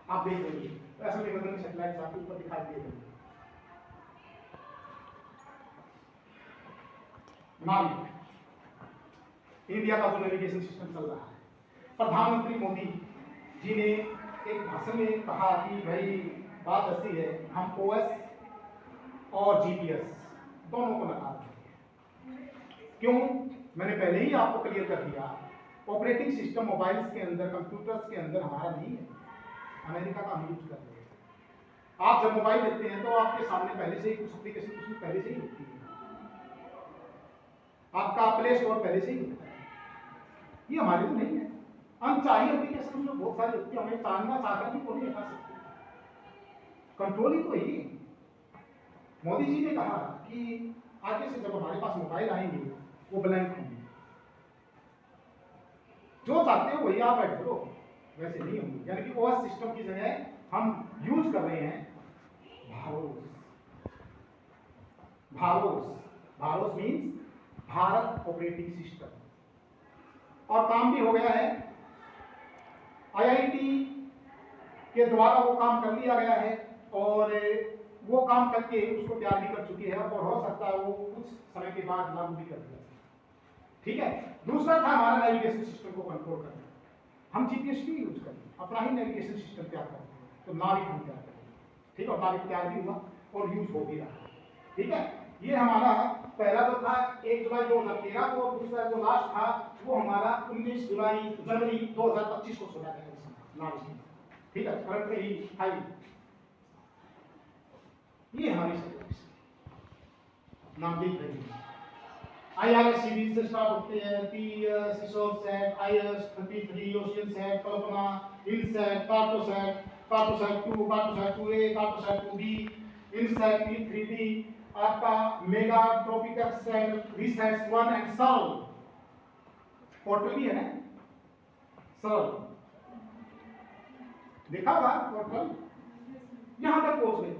आप देख लीजिए, तो ऐसा में गगन की सैटेलाइट आपके ऊपर दिखाई दे रही है। नाविक इंडिया का जो नेविगेशन सिस्टम चल रहा है, प्रधानमंत्री मोदी जी ने एक भाषण में कहा कि भाई बात ऐसी है, हम ओएस और जीपीएस दोनों को लगा देंगे। क्यों? मैंने पहले ही आपको क्लियर कर दिया, ऑपरेटिंग सिस्टम मोबाइल्स के अंदर, कंप्यूटर्स के अंदर हमारा नहीं है, अमेरिका का हम यूज कर रहे हैं। आप जब मोबाइल लेते हैं तो आपके सामने पहले से ही कुछ एप्लीकेशन उसमें पहले से ही होती है, आपका प्ले स्टोर पहले से ही होता है, ये हमारे लिए नहीं है। अनचाही एप्लीकेशन उसमें बहुत सारी होती है, हमें जानना चाहकर भी कोई नहीं हटा सकते, कंट्रोल ही तो ही। मोदी जी ने कहा कि आगे से जब हमारे पास मोबाइल आएंगे वो ब्लैंक होंगे, जो चाहते हो वही आप ऐड करो, वैसे नहीं होंगे। यानी कि ओएस सिस्टम की जगह हम यूज कर रहे हैं BharOS. BharOS, BharOS means Bharat operating system, और काम भी हो गया है, आईआईटी के द्वारा वो काम कर लिया गया है, और वो काम करके उसको तैयार भी कर चुकी है, और हो सकता है वो कुछ समय के बाद लागू भी कर दिया, ठीक है। दूसरा था हमारा नेविगेशन सिस्टम को कंट्रोल करना, हम जीपीएस भी यूज करें, अपना ही नेविगेशन सिस्टम तैयार करते हैं, तो नाविक हम तैयार करेंगे, ठीक है। और नाविक तैयार भी हुआ और यूज हो भी रहा, ठीक है। ये हमारा पहला जो था 1 जुलाई 2013 को, और दूसरा जो लास्ट था वो हमारा 19 जनवरी 2025 को छोड़ा गया नाविक, ठीक है। करंटली हाई, ये हमारी नाम देख रहे हैं। आईआरएस सीरीज से स्टार्ट होते हैं, पीएस, सिसोरसैट, IS 33, Oceansat, Kalpana, INSAT, Cartosat, Cartosat 2, Cartosat 2A, Cartosat 2B, INSAT 3D, आपका Megha Tropiques and RISATs 1 and SARAL, portal भी है ना, सर्ल देखा होगा पोर्टल, यहां तक पहुंच गए,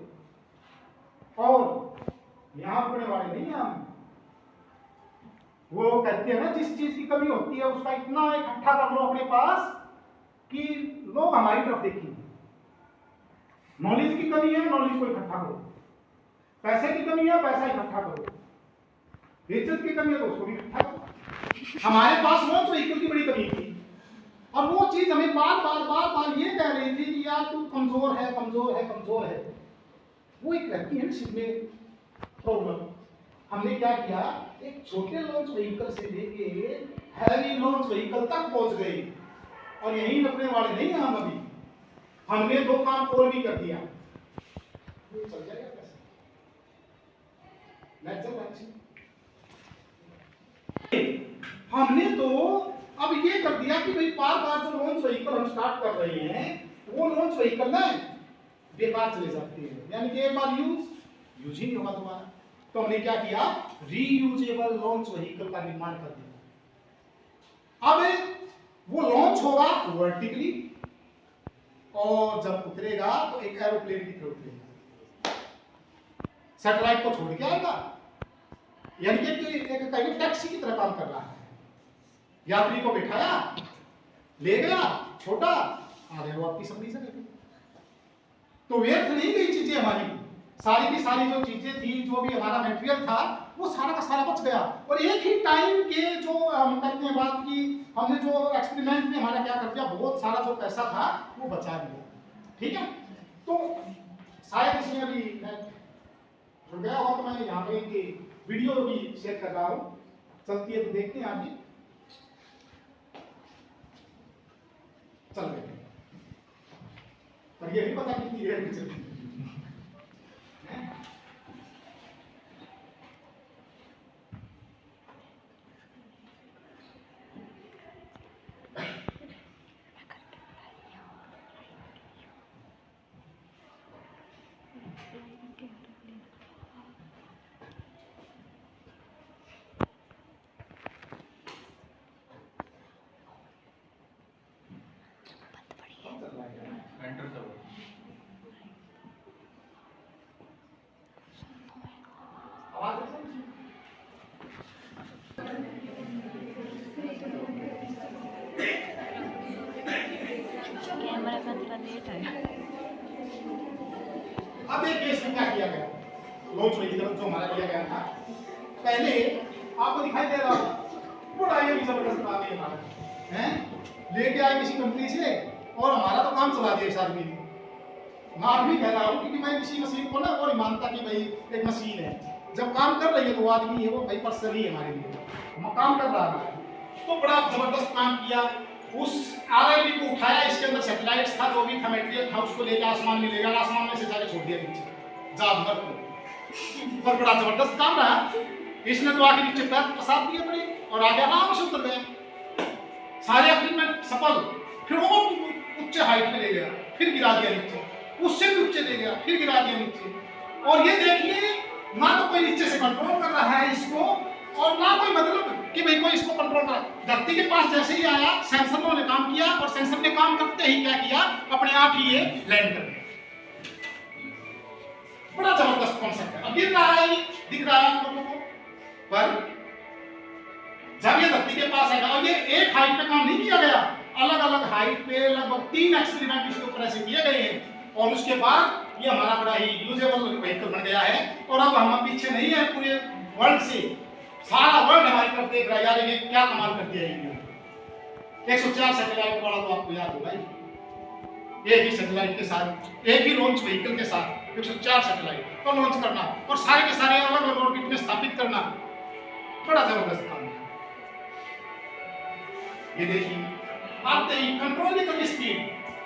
और यहां रुकने वाले नहीं हम। वो कहते हैं ना, जिस चीज की कमी होती है उसका इतना इकट्ठा कर लो अपने पास कि लोग हमारी तरफ देखेंगे। नॉलेज की कमी है, नॉलेज को इकट्ठा करो, पैसे की कमी है, पैसा इकट्ठा करो, इज्जत की कमी है तो उसको भी इकट्ठा करो। हमारे पास लॉन्च व्हीकल की बड़ी कमी थी, और वो चीज हमें बार बार ये कह रही थी कि यार तू कमजोर है, कमजोर है, कमजोर है। वो एक रहती है ना में प्रॉब्लम। हमने क्या किया, एक छोटे लॉन्च व्हीकल से लेके हैवी लॉन्च व्हीकल तक पहुंच गए, और यहीं रुकने वाले नहीं हम अभी। हमने 2 काम और भी कर दिया, चल जाएगा कैसे? Let's go. हमने तो अब ये कर दिया कि भाई बार बार जो लॉन्च व्हीकल हम स्टार्ट कर रहे हैं वो लॉन्च व्हीकल ना बेकार चले जाते हैं, यानी कि एक बार यूज ही नहीं होगा दोबारा। तो हमने क्या किया, रीयूजेबल लॉन्च व्हीकल का निर्माण कर दिया। अब वो लॉन्च होगा वर्टिकली और जब उतरेगा तो एक एरोप्लेन की तरह उतरेगा, सैटेलाइट को छोड़ के आएगा, यानी कि एक टैक्सी की तरह काम कर रहा है। यात्री को बिठाया, ले गया, छोटा, आ गए वापस अपनी जगह पे। तो व्यर्थ नहीं गई चीजें हमारी, सारी की सारी जो चीजें थी, जो भी हमारा मटेरियल था, वो सारा का सारा बच गया। और एक ही टाइम के जो हम कहते हैं बात की, हमने जो एक्सपेरिमेंट में हमारा क्या कर दिया, बहुत सारा जो पैसा था वो बचा दिया। ठीक है, तो शायद इसमें अभी जुड़ गया होगा, तो मैं यहाँ पे एक वीडियो भी शेयर कर रहा हूँ, चलती है तो देखते हैं आगे। चल गए, पर ये नहीं पता कितनी देर में चलती है। एंटर करो। आवाज कैमरा का थोड़ा लेट है। अब एक केस में क्या किया गया, लॉन्च हुई थी जो हमारा लिया गया था, पहले आपको दिखाई दे रहा होगा बड़ा ये भी जबरदस्त काम है हमारा, हैं लेके आए किसी कंपनी से और हमारा तो काम चला दिया इस आदमी ने। मैं आदमी कह रहा हूँ क्योंकि मैं किसी मशीन को ना वो नहीं मानता कि भाई एक मशीन है, जब काम कर रही है तो वो आदमी है, वो भाई पर्सन ही है हमारे लिए, मैं काम कर रहा है। तो बड़ा जबरदस्त काम किया, उस आरआईबी को उठाया, इसके अंदर सैटेलाइट्स था, जो भी था मटेरियल था, उसको लेकर आसमान में ले गया, आसमान में से जाके छोड़ दिया नीचे जादगर को। पर बड़ा जबरदस्त काम रहा, इसने तो आके नीचे पैर प्रसाद दिए पड़े और आगे आराम से उतर गया, सारे एक्सपेरिमेंट सफल। फिर वो उच्च हाइट में ले गया, फिर गिरा दिया नीचे, उससे भी ऊंचे ले गया, फिर गिरा दिया नीचे। और ये देखिए ना तो कोई नीचे से कंट्रोल कर रहा है इसको, और ना कोई मतलब कि भाई कोई इसको कंट्रोल कर। धरती के पास जैसे ही आया, सेंसरों ने काम किया और सेंसर ने काम करते ही क्या किया, अपने आप ही ये लैंड कर गया। बड़ा जबरदस्त कॉन्सेप्ट है। अब गिर रहा है, दिख रहा है लोगों को, पर जब ये धरती के पास आएगा, और ये एक हाइट पे काम नहीं किया गया, अलग अलग हाइट पे लगभग 3 एक्सपेरिमेंट इसके ऊपर ऐसे किए गए हैं, और उसके बाद ये हमारा बड़ा ही यूजेबल व्हीकल बन गया है। और अब हम पीछे नहीं है, पूरे वर्ल्ड से सारा वर्ल्ड हमारी तरफ देख रहा है, यार ये क्या कमाल कर दिया है। 104 सैटेलाइट वाला तो आपको याद होगा ही, एक ही सैटेलाइट के साथ, एक ही लॉन्च व्हीकल के साथ 104 सैटेलाइट को लॉन्च करना और सारे के सारे अलग अलग ऑर्बिट में स्थापित करना, बड़ा जबरदस्त काम है। ये देखिए आते ही कंट्रोल की कमी स्पीड,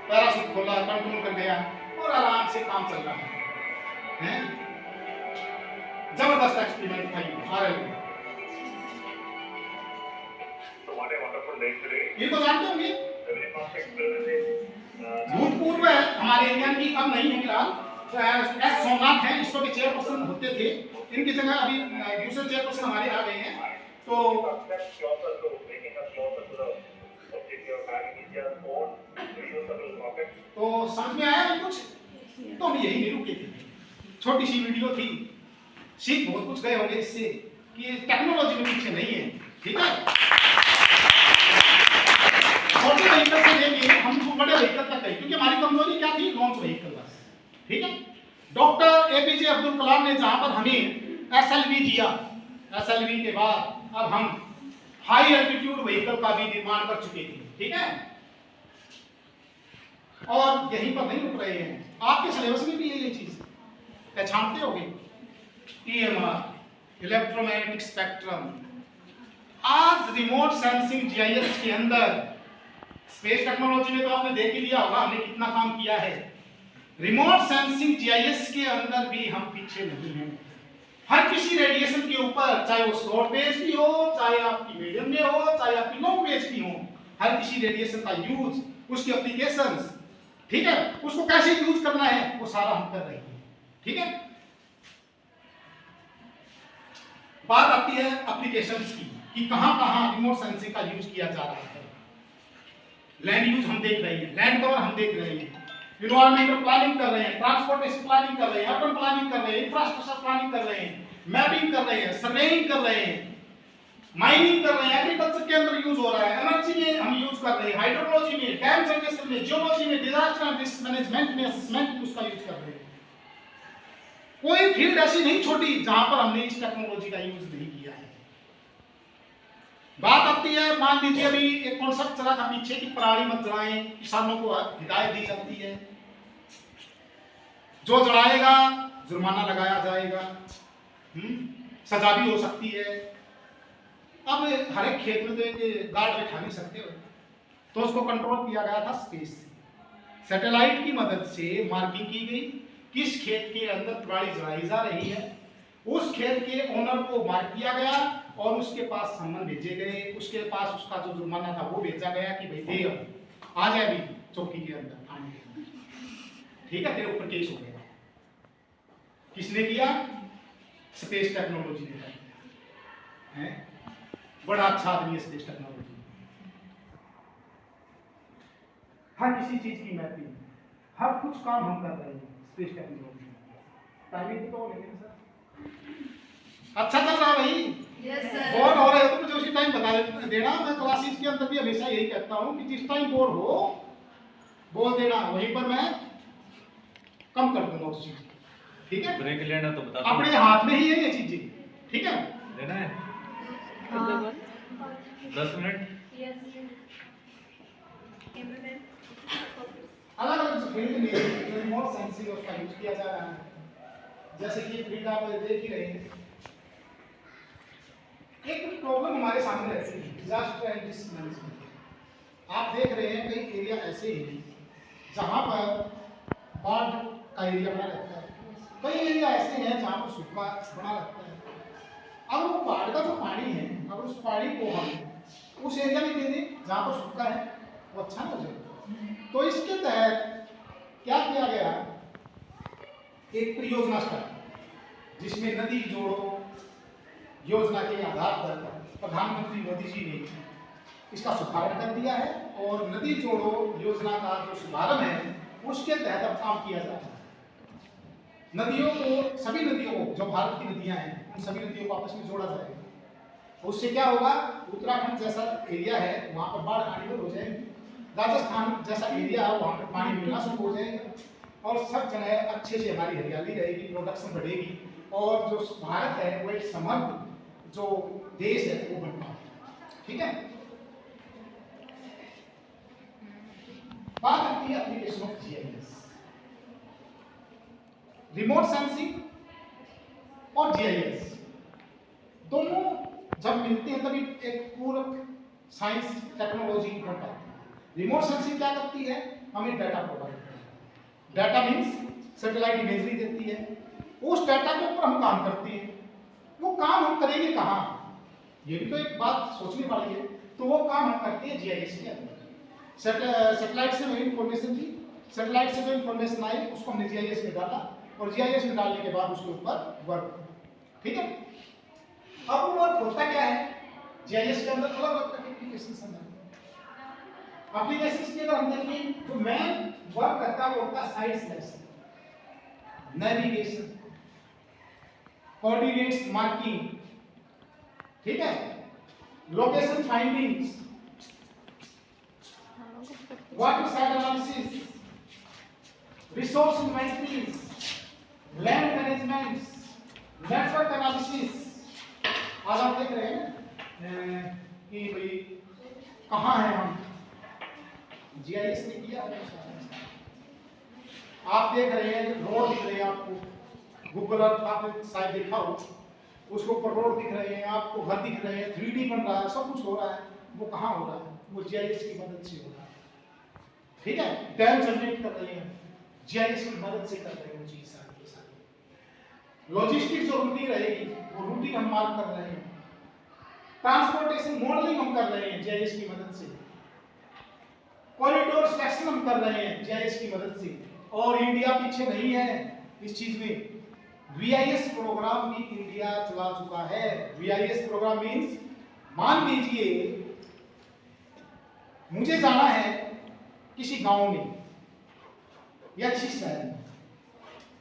पैराशूट खोला, कंट्रोल कर गया और आराम से काम चल रहा है। जबरदस्त एक्सपेरिमेंट था ये। ये तो जानते होंगे, भूतपूर्व हमारे इंडियन की कम नहीं है फिलहाल, एस सोमनाथ हैं, इसरो के चेयरपर्सन होते थे, इनकी जगह अभी दूसरे चेयरपर्सन हमारे आ गए हैं। तो समझ में आया कुछ? तो हम यही नहीं रुके थे, छोटी सी वीडियो थी, सीख बहुत कुछ गए होंगे इससे कि टेक्नोलॉजी में पीछे नहीं है। ठीक है, छोटे व्हीकल से लेके हम बड़े व्हीकल तक गए, क्योंकि हमारी कमजोरी क्या थी, लॉन्च व्हीकल बस। ठीक है, डॉक्टर एपीजे अब्दुल कलाम ने जहां पर हमें एसएलवी दिया, एसएलवी के बाद अब हम हाई एल्टीट्यूड व्हीकल का भी निर्माण कर चुके थे। ठीक है, और यहीं पर नहीं रुक रहे हैं, आपके सिलेबस में भी ये चीज पहचानते होंगे, ईएमआर, इलेक्ट्रोमैग्नेटिक स्पेक्ट्रम। आज रिमोट सेंसिंग जीआईएस के अंदर, स्पेस टेक्नोलॉजी में तो आपने देख ही लिया होगा हमने कितना काम किया है, रिमोट सेंसिंग जीआईएस के अंदर भी हम पीछे नहीं हैं। हर किसी रेडिएशन के ऊपर, चाहे वो शॉर्ट वेव की हो, चाहे आपकी मीडियम में हो, चाहे आपकी लॉन्ग वेव की हो, हर किसी रेडिएशन का यूज, उसकी एप्लीकेशंस, ठीक है, उसको कैसे यूज करना है वो सारा हम कर रहे हैं। ठीक है, बात आती है एप्लीकेशंस की कि कहां कहां रिमोट सेंसिंग का यूज किया जा रहा है। लैंड यूज हम देख रहे हैं, लैंड कवर हम देख रहे हैं, इन्वायरमेंटल प्लानिंग कर रहे हैं, ट्रांसपोर्टेशन प्लानिंग कर रहे हैं, अर्बन प्लानिंग कर रहे हैं, इंफ्रास्ट्रक्चर प्लानिंग कर रहे हैं, मैपिंग कर रहे हैं, सर्वेइंग कर रहे हैं, माइनिंग कर रहे हैं, एग्रीकल्चर के अंदर यूज हो रहा है, एनर्जी में हम यूज कर रहे हैं, हाइड्रोलॉजी में, डैम जनरेशन में, जियोलॉजी में, डिजास्टर एंड रिस्क मैनेजमेंट में, असेसमेंट में उसका यूज कर रहे हैं। कोई फील्ड ऐसी नहीं छोटी जहां पर हमने इस टेक्नोलॉजी का यूज नहीं किया है। बात आती है, मान लीजिए अभी एक कॉन्सेप्ट चला था पीछे की पराली मत जलाएं, किसानों को हिदायत दी जाती है, जो जलाएगा जुर्माना लगाया जाएगा, सजा भी हो सकती है। अब हर एक खेत में तो एक गार्ड बैठा नहीं सकते हो, तो उसको कंट्रोल किया गया था स्पेस से। सैटेलाइट की मदद से मार्किंग की गई किस खेत के अंदर पराली जलाई जा रही है, उस खेत के ओनर को मार्क किया गया और उसके पास सम्मन भेजे गए, उसके पास उसका जो जुर्माना था वो भेजा गया कि भाई दे आ जाए अभी चौकी के अंदर, थाने के अंदर, ठीक है, तेरे ऊपर केस हो गया। किसने किया? स्पेस टेक्नोलॉजी ने किया है। बड़ा अच्छा आदमी है स्पेस टेक्नोलॉजी, हर किसी चीज की मैपिंग, हर कुछ काम हम कर रहे हैं स्पेस टेक्नोलॉजी। टाइमिंग तो लेकिन सर अच्छा चल रहा है भाई। Yes sir. बोर हो रहे हो तो मुझे उसी टाइम बता देना। मैं क्लासेस के अंदर भी हमेशा यही कहता हूँ कि जिस टाइम बोर हो बोल देना, वहीं पर मैं कम कर दूंगा उस चीज। ठीक है, ब्रेक लेना तो बता दो। अपने हाथ में ही है ये चीजें, ठीक है। लेना है हाँ। 10 मिनट। अलग अलग फील्ड में जो रिमोट सेंसिंग उसका यूज किया जा रहा है, जैसे कि फील्ड आप देख ही रहे हैं। एक प्रॉब्लम हमारे सामने रहती है, डिजास्टर एंड रिस्क मैनेजमेंट। आप देख रहे हैं कई एरिया ऐसे हैं जहां पर बाढ़ का एरिया बना रहता है, कई एरिया ऐसे हैं जहां पर सूखा बना रहता है। अब वो बाढ़ का जो पानी है, अगर उस पानी को हम उस एरिया में दे दें जहां पर सूखा है, वो अच्छा ना हो जाएगा। तो इसके तहत क्या किया गया, एक परियोजना स्टार्ट जिसमें नदी जोड़ो योजना के आधार पर प्रधानमंत्री मोदी जी ने इसका शुभारंभ कर दिया है और नदी जोड़ो योजना का जो शुभारंभ है उसके तहत अब काम किया जा रहा है। नदियों को, सभी नदियों को, जो भारत की नदियां हैं उन सभी नदियों को आपस में जोड़ा जाएगा। उससे क्या होगा, उत्तराखंड जैसा एरिया है वहां पर बाढ़ आने बंद हो जाएगी, राजस्थान जैसा एरिया है वहां पर पानी मिलना शुरू हो जाएगा और सब जगह अच्छे से हमारी हरियाली रहेगी, प्रोडक्शन बढ़ेगी और जो भारत है वो एक समृद्ध जो देश है वो बन पाएगा। ठीक है, बात आती है application of GIS. Remote sensing और जीआईएस दोनों जब मिलते हैं तभी एक पूरक साइंस टेक्नोलॉजी बन पाती है। रिमोट सेंसिंग क्या करती है, हमें डाटा प्रोवाइड करती है। डाटा मीन्स सैटेलाइट इमेजरी देती है, उस डाटा के ऊपर हम काम करते हैं। वो काम हम करेंगे कहाँ, ये भी तो एक बात सोचने वाली है। तो वो काम हम करते हैं जीआईएस के अंदर। सैटेलाइट से हमें इंफॉर्मेशन दी, सैटेलाइट से जो इंफॉर्मेशन आई उसको हमने जीआईएस में डाला और जीआईएस में डालने के बाद उसके ऊपर वर्क। ठीक है, अब वो वर्क होता क्या है, जीआईएस के अंदर अलग अलग एप्लीकेशन है। एप्लीकेशन के अंदर हम देखें जो मेन वर्क करता है वो होता है site selection, navigation, coordinates marking, ठीक है, location findings, water site analysis, resource inventories, land management, network analysis. आज आप देख रहे हैं कि भाई कहाँ है हम, जीआईएस ने किया है। आप देख रहे हैं रोड दिख रहे हैं आपको, गूगल अर्थ आपने शायद देखा हो, उसके ऊपर रोड दिख रहे हैं आपको, घर दिख रहे हैं, 3D बन रहा है, सब कुछ हो रहा है। वो कहाँ हो रहा है, वो जीआईएस की मदद से हो रहा है। ठीक है, डैम जनरेट कर रहे हैं, जीआईएस की मदद से कर रहे हैं वो चीज सारी के सारी। लॉजिस्टिक जो रूटिंग रहेगी वो रूटिंग हम मार्क कर रहे हैं, ट्रांसपोर्टेशन मॉडलिंग हम कर रहे हैं जीआईएस की मदद से, कॉरिडोर सिलेक्शन हम कर रहे हैं जीआईएस की मदद से। और इंडिया पीछे नहीं है इस चीज में, वीआईएस प्रोग्राम भी इंडिया चला चुका है। वीआईएस प्रोग्राम मींस, मान लीजिए मुझे जाना है किसी गांव में या किसी शहर में।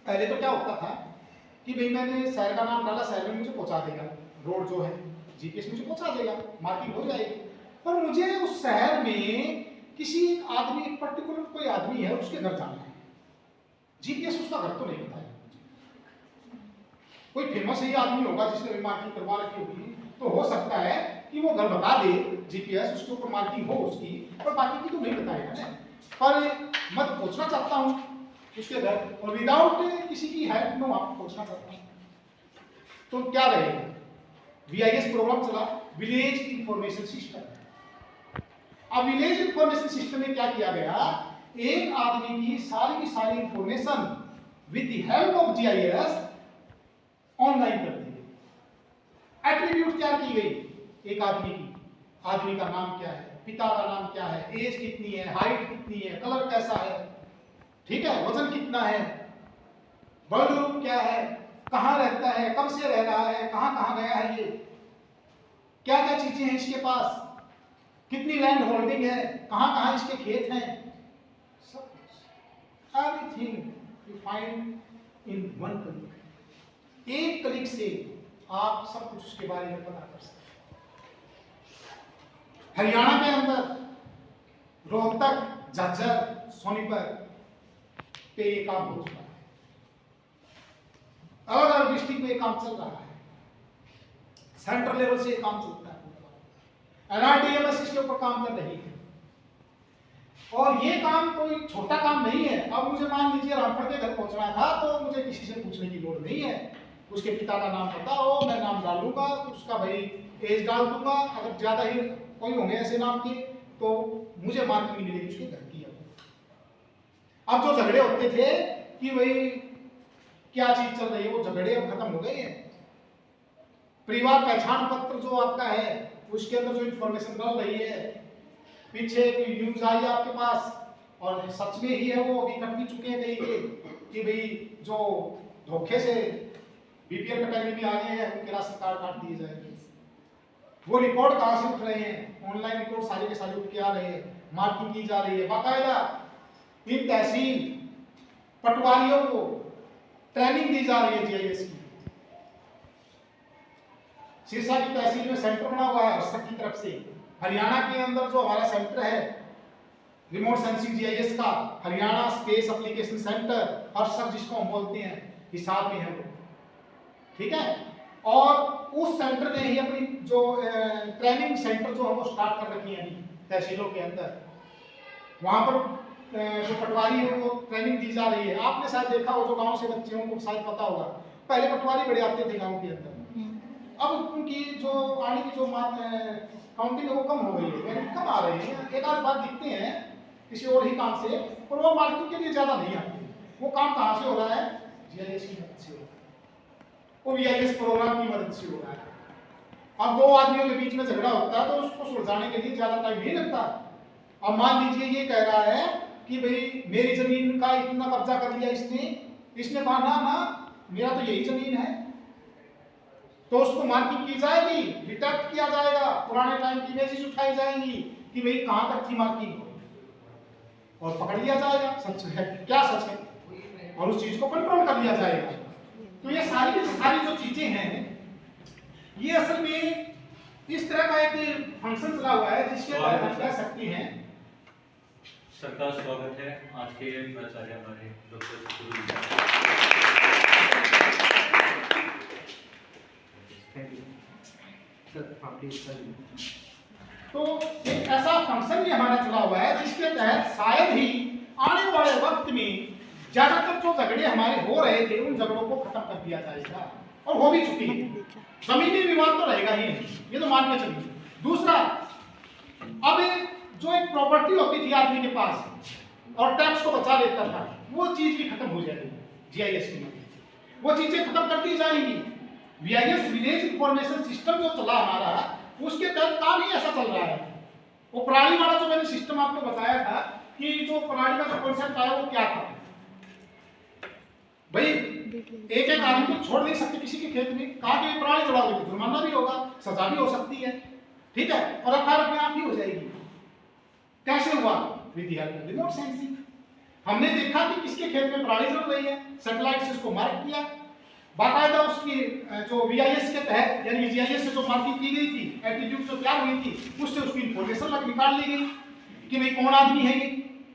पहले तो क्या होता था कि भाई मैंने शहर का नाम डाला, शहर में मुझे पहुंचा देगा, रोड जो है जीपीएस मुझे पहुंचा देगा, मार्किंग हो जाएगी। पर मुझे उस शहर में किसी आदमी, एक पर्टिकुलर कोई आदमी है, उसके घर जाना है, जीपीएस उसका घर तो नहीं बताएगा। कोई फेमस ही आदमी होगा जिसने मार्किंग करवा रखी होगी, तो हो सकता है कि वो घर बता दे जीपीएस, उसके ऊपर मार्किंग हो उसकी, पर बाकी की तो नहीं बताएगा ना। पर मैं तो पहुंचना चाहता हूं उसके घर, और विदाउट किसी की हेल्प में वहां पहुंचना चाहता हूं, तो क्या रहेगा? वीआईएस प्रोग्राम चला, विलेज इंफॉर्मेशन सिस्टम। अब विलेज इंफॉर्मेशन सिस्टम में क्या किया गया, एक आदमी की सारी information with the help of GIS online कर दी गई। एट्रीब्यूट क्या की गई एक आदमी की, आदमी का नाम क्या है, पिता का नाम क्या है, एज कितनी है, हाइट कितनी है, कलर कैसा है, ठीक है, वजन कितना है, बर्थ ग्रुप क्या है, कहां रहता है, कब से रह रहा है, कहां कहां गया है, ये क्या क्या चीजें हैं इसके पास, कितनी लैंड होल्डिंग है, कहां कहां इसके खेत हैं, सब कुछ, everything you find in one click. एक क्लिक से आप सब कुछ उसके बारे में पता कर सकते हैं। हरियाणा के अंदर रोहतक, झज्जर, सोनीपत पे ये काम हो चुका है, अलग अलग डिस्ट्रिक्ट में ये काम चल रहा है, सेंट्रल लेवल से ये काम चलता है, एनआरडीएमएस इसके ऊपर काम कर रही है। और ये काम कोई छोटा काम नहीं है। अब मुझे मान लीजिए रामपुर के घर पहुंचना था, तो मुझे किसी से पूछने की लोड़ नहीं है, उसके पिता का नाम पता हो, मैं नाम डालूंगा, उसका भाई एज डाल दूंगा, अगर ज्यादा ही कोई होंगे ऐसे नाम के तो मुझे मार्किंग मिलेगी उसके घर की। अब जो झगड़े होते थे कि भाई क्या चीज चल रही है, वो झगड़े अब खत्म हो गए हैं। परिवार पहचान पत्र जो आपका है उसके अंदर जो इंफॉर्मेशन डल रही है, पीछे कोई न्यूज आई है आपके पास और सच में ही है, वो अभी कट भी चुके हैं कहीं के कि भाई जो धोखे से बीपीएल कैटेगरी में आ गए हैं उनके राशन कार्ड काट दिए जाएंगे। वो रिकॉर्ड कहां से उठ रहे हैं, ऑनलाइन रिकॉर्ड सारे के सारे उठ के आ रहे हैं, मार्किंग की जा रही है। बाकायदा इन तहसील पटवारियों को ट्रेनिंग दी जा रही है जीआईएस की। सिरसा की तहसील में सेंटर बना हुआ है हर्षक की तरफ से। हरियाणा के अंदर जो हमारा सेंटर है रिमोट सेंसिंग जीआईएस का, हरियाणा स्पेस एप्लीकेशन सेंटर हर्षक जिसको हम बोलते हैं, हिसाब में है वो, ठीक है। और उस सेंटर ने ही अपनी जो ट्रेनिंग सेंटर जो है वो स्टार्ट कर रखी है तहसीलों के अंदर। वहां पर जो पटवारी है वो ट्रेनिंग दी जा रही है। आपने शायद देखा हो, जो गांव से बच्चे हैं उनको शायद पता होगा, पहले पटवारी बड़े आते थे गांव के अंदर, अब उनकी जो आने की जो काउंटिंग है वो कम हो गई है, यानी कम आ रहे हैं, एक आध बार दिखते हैं किसी और ही काम से, और वो मार्केट के लिए ज्यादा नहीं आते। वो काम कहाँ से हो रहा है, जीआईएस की मदद से हो रहा है, वो वीआईएस प्रोग्राम की मदद से हो रहा है। अब दो आदमियों के बीच में झगड़ा होता है तो उसको सुलझाने के लिए ज्यादा टाइम नहीं लगता। अब मान लीजिए ये कह रहा है कि भाई मेरी जमीन का इतना कब्जा कर लिया इसने कहा ना ना मेरा तो यही जमीन है, तो उसको मार्किंग की जाएगी, डिटेक्ट किया जाएगा, पुराने टाइम की इमेजेस उठाई जाएंगी कि भाई कहां तक थी मार्किंग, और पकड़ लिया जाएगा सच है क्या सच है, और उस चीज को कंट्रोल कर लिया जाएगा। तो ये सारी जो चीजें हैं ये असल में इस तरह का एक फंक्शन चला हुआ है जिसके तहत हम कह सकते हैं। सबका स्वागत है आज के प्राचार्य हमारे डॉक्टर तो एक ऐसा फंक्शन भी हमारा चला हुआ है जिसके तहत शायद ही आने वाले वक्त में ज्यादातर जो झगड़े हमारे हो रहे थे उन झगड़ों को खत्म कर दिया जाएगा, और हो भी चुकी है। जमीनी विवाद तो रहेगा ही नहीं, ये तो मान के चलिए। दूसरा, अब जो एक प्रॉपर्टी होती थी आदमी के पास और टैक्स को बचा लेता था, वो चीज भी खत्म हो जाएगी जीआईएस की मदद से। वो चीजें खत्म कर दी जाएंगी। वीआईएस विलेज इंफॉर्मेशन सिस्टम जो चला हमारा, उसके तहत काम ही ऐसा चल रहा है। वो प्रणाली वाला जो मैंने सिस्टम आपको बताया था कि जो प्रणाली का जो कॉन्सेप्ट आया वो क्या था भाई, एक एक आदमी को छोड़ नहीं सकते किसी के खेत में, कहा कि प्रणाली चला दो, जुर्माना भी होगा, सजा भी हो सकती है, ठीक है, और अखार अपने आप ही हो जाएगी। कैसे हुआ? With remote sensing. हमने देखा कि किसके खेत में प्रणाली चल रही है, सैटेलाइट से उसको मार्क किया, बाकायदा उसकी जो वीआईएस के तहत यानी जीआईएस से जो मार्किंग की गई थी, एट्रीब्यूट जो तैयार हुई थी, उससे उसकी इंफॉर्मेशन निकाल ली गई कि भाई कौन आदमी है ये,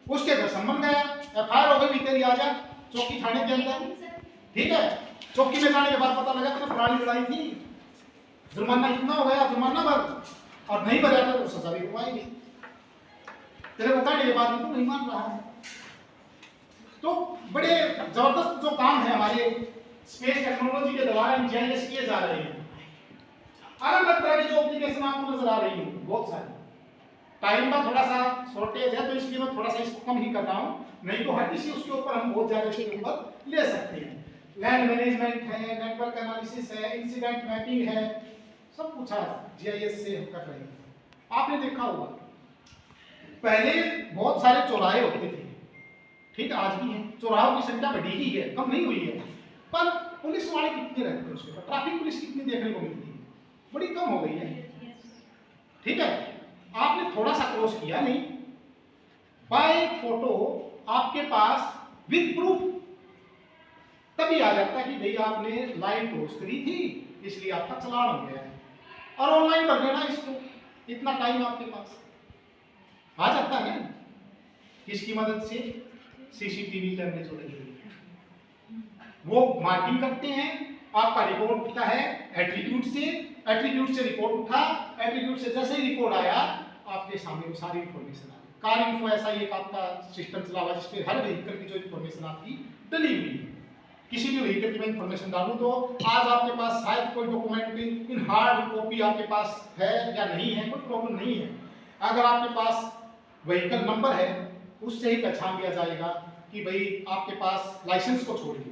उसके घर संबंध गया, एफआईआर हो गई, तेरी आ जा चौकी थाने के अंदर, ठीक है। चौकी में जाने के बाद पता लगा कि प्रणाली चलाई थी, जुर्माना इतना हो गया, जुर्माना भर, और नहीं भरा तो सजा भी होगी। तेरे को कहने के बाद भी तो नहीं मान रहा है। तो बड़े जबरदस्त जो काम है हमारे स्पेस टेक्नोलॉजी के द्वारा जीआईएस किए जा रहे हैं। अलग अलग तरह की जो एप्लीकेशन आपको नजर आ रही है, बहुत सारी। टाइम का थोड़ा सा शॉर्टेज है तो इसलिए मैं थोड़ा सा इसको कम ही कर रहा हूँ, नहीं तो हर किसी उसके ऊपर हम बहुत ज्यादा इसके ऊपर ले सकते हैं। लैंड मैनेजमेंट है, नेटवर्क एनालिसिस है, इंसिडेंट मैपिंग है, सब कुछ आज जीआईएस से हम कर रहे हैं। आपने देखा होगा पहले बहुत सारे चौराहे होते थे, ठीक है, आज भी हैं, चौराहों की संख्या बढ़ी ही है, कम नहीं हुई है, पर पुलिस वाले कितने रहते हैं उसके ऊपर, ट्रैफिक पुलिस कितनी देखने को मिलती है, बड़ी कम हो गई है, ठीक है। आपने थोड़ा सा क्रॉस किया नहीं, बाय फोटो आपके पास विद प्रूफ तभी आ जाता है कि भाई आपने लाइन क्रॉस करी थी इसलिए आपका चालान हो गया है, और ऑनलाइन कर देना इसको, इतना टाइम आपके पास आ जाता है। किसकी मदद से? सीसीटीवी कैमरे जो लगे हुए हैं वो मार्किंग करते हैं, आपका रिपोर्ट उठता है एट्रीब्यूट से रिपोर्ट उठा, एट्रीब्यूट से जैसे ही रिपोर्ट आया आपके सामने वो सारी इंफॉर्मेशन आ गई। कार इन्फो ऐसा एक आपका सिस्टम चला हुआ जिसपे हर व्हीकल की जो इंफॉर्मेशन आपकी डली हुई है। किसी भी व्हीकल की मैं इंफॉर्मेशन डालूं तो आज आपके पास शायद कोई डॉक्यूमेंट इन हार्ड कॉपी आपके पास है या नहीं है, कोई प्रॉब्लम नहीं है। अगर आपके पास व्हीकल नंबर है उससे ही पहचान लिया जाएगा कि भाई आपके पास लाइसेंस को छोड़ के,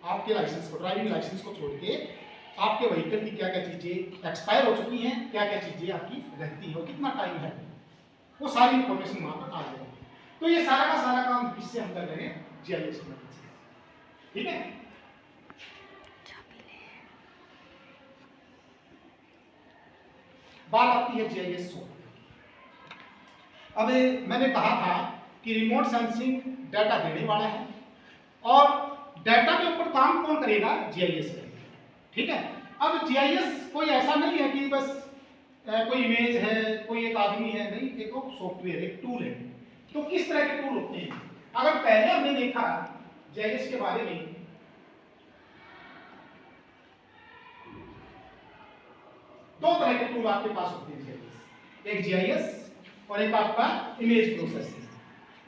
आपके लाइसेंस को, ड्राइविंग लाइसेंस को छोड़ के आपके व्हीकल की क्या क्या चीजें एक्सपायर हो चुकी हैं, क्या क्या चीजें आपकी रहती हैं, कितना टाइम है, वो सारी इंफॉर्मेशन वहां पर आ जाएगी। तो ये सारा का सारा काम किससे हम कर रहे हैं? जीआईएस की मदद से, ठीक है। बात आती है जीआईएस सॉफ्टवेयर। अब मैंने कहा था कि रिमोट सेंसिंग डाटा देने वाला है और डाटा के ऊपर काम कौन करेगा? जीआईएस करेगा, ठीक है। अब जीआईएस कोई ऐसा नहीं है कि बस कोई इमेज है, कोई एक आदमी है, नहीं, एक सॉफ्टवेयर, एक टूल है। तो किस तरह के टूल होते हैं? अगर पहले हमने देखा जीआईएस के बारे में, दो तरह के टूल आपके पास होते हैं जीआईएस, एक जीआईएस और एक आपका इमेज प्रोसेसिंग।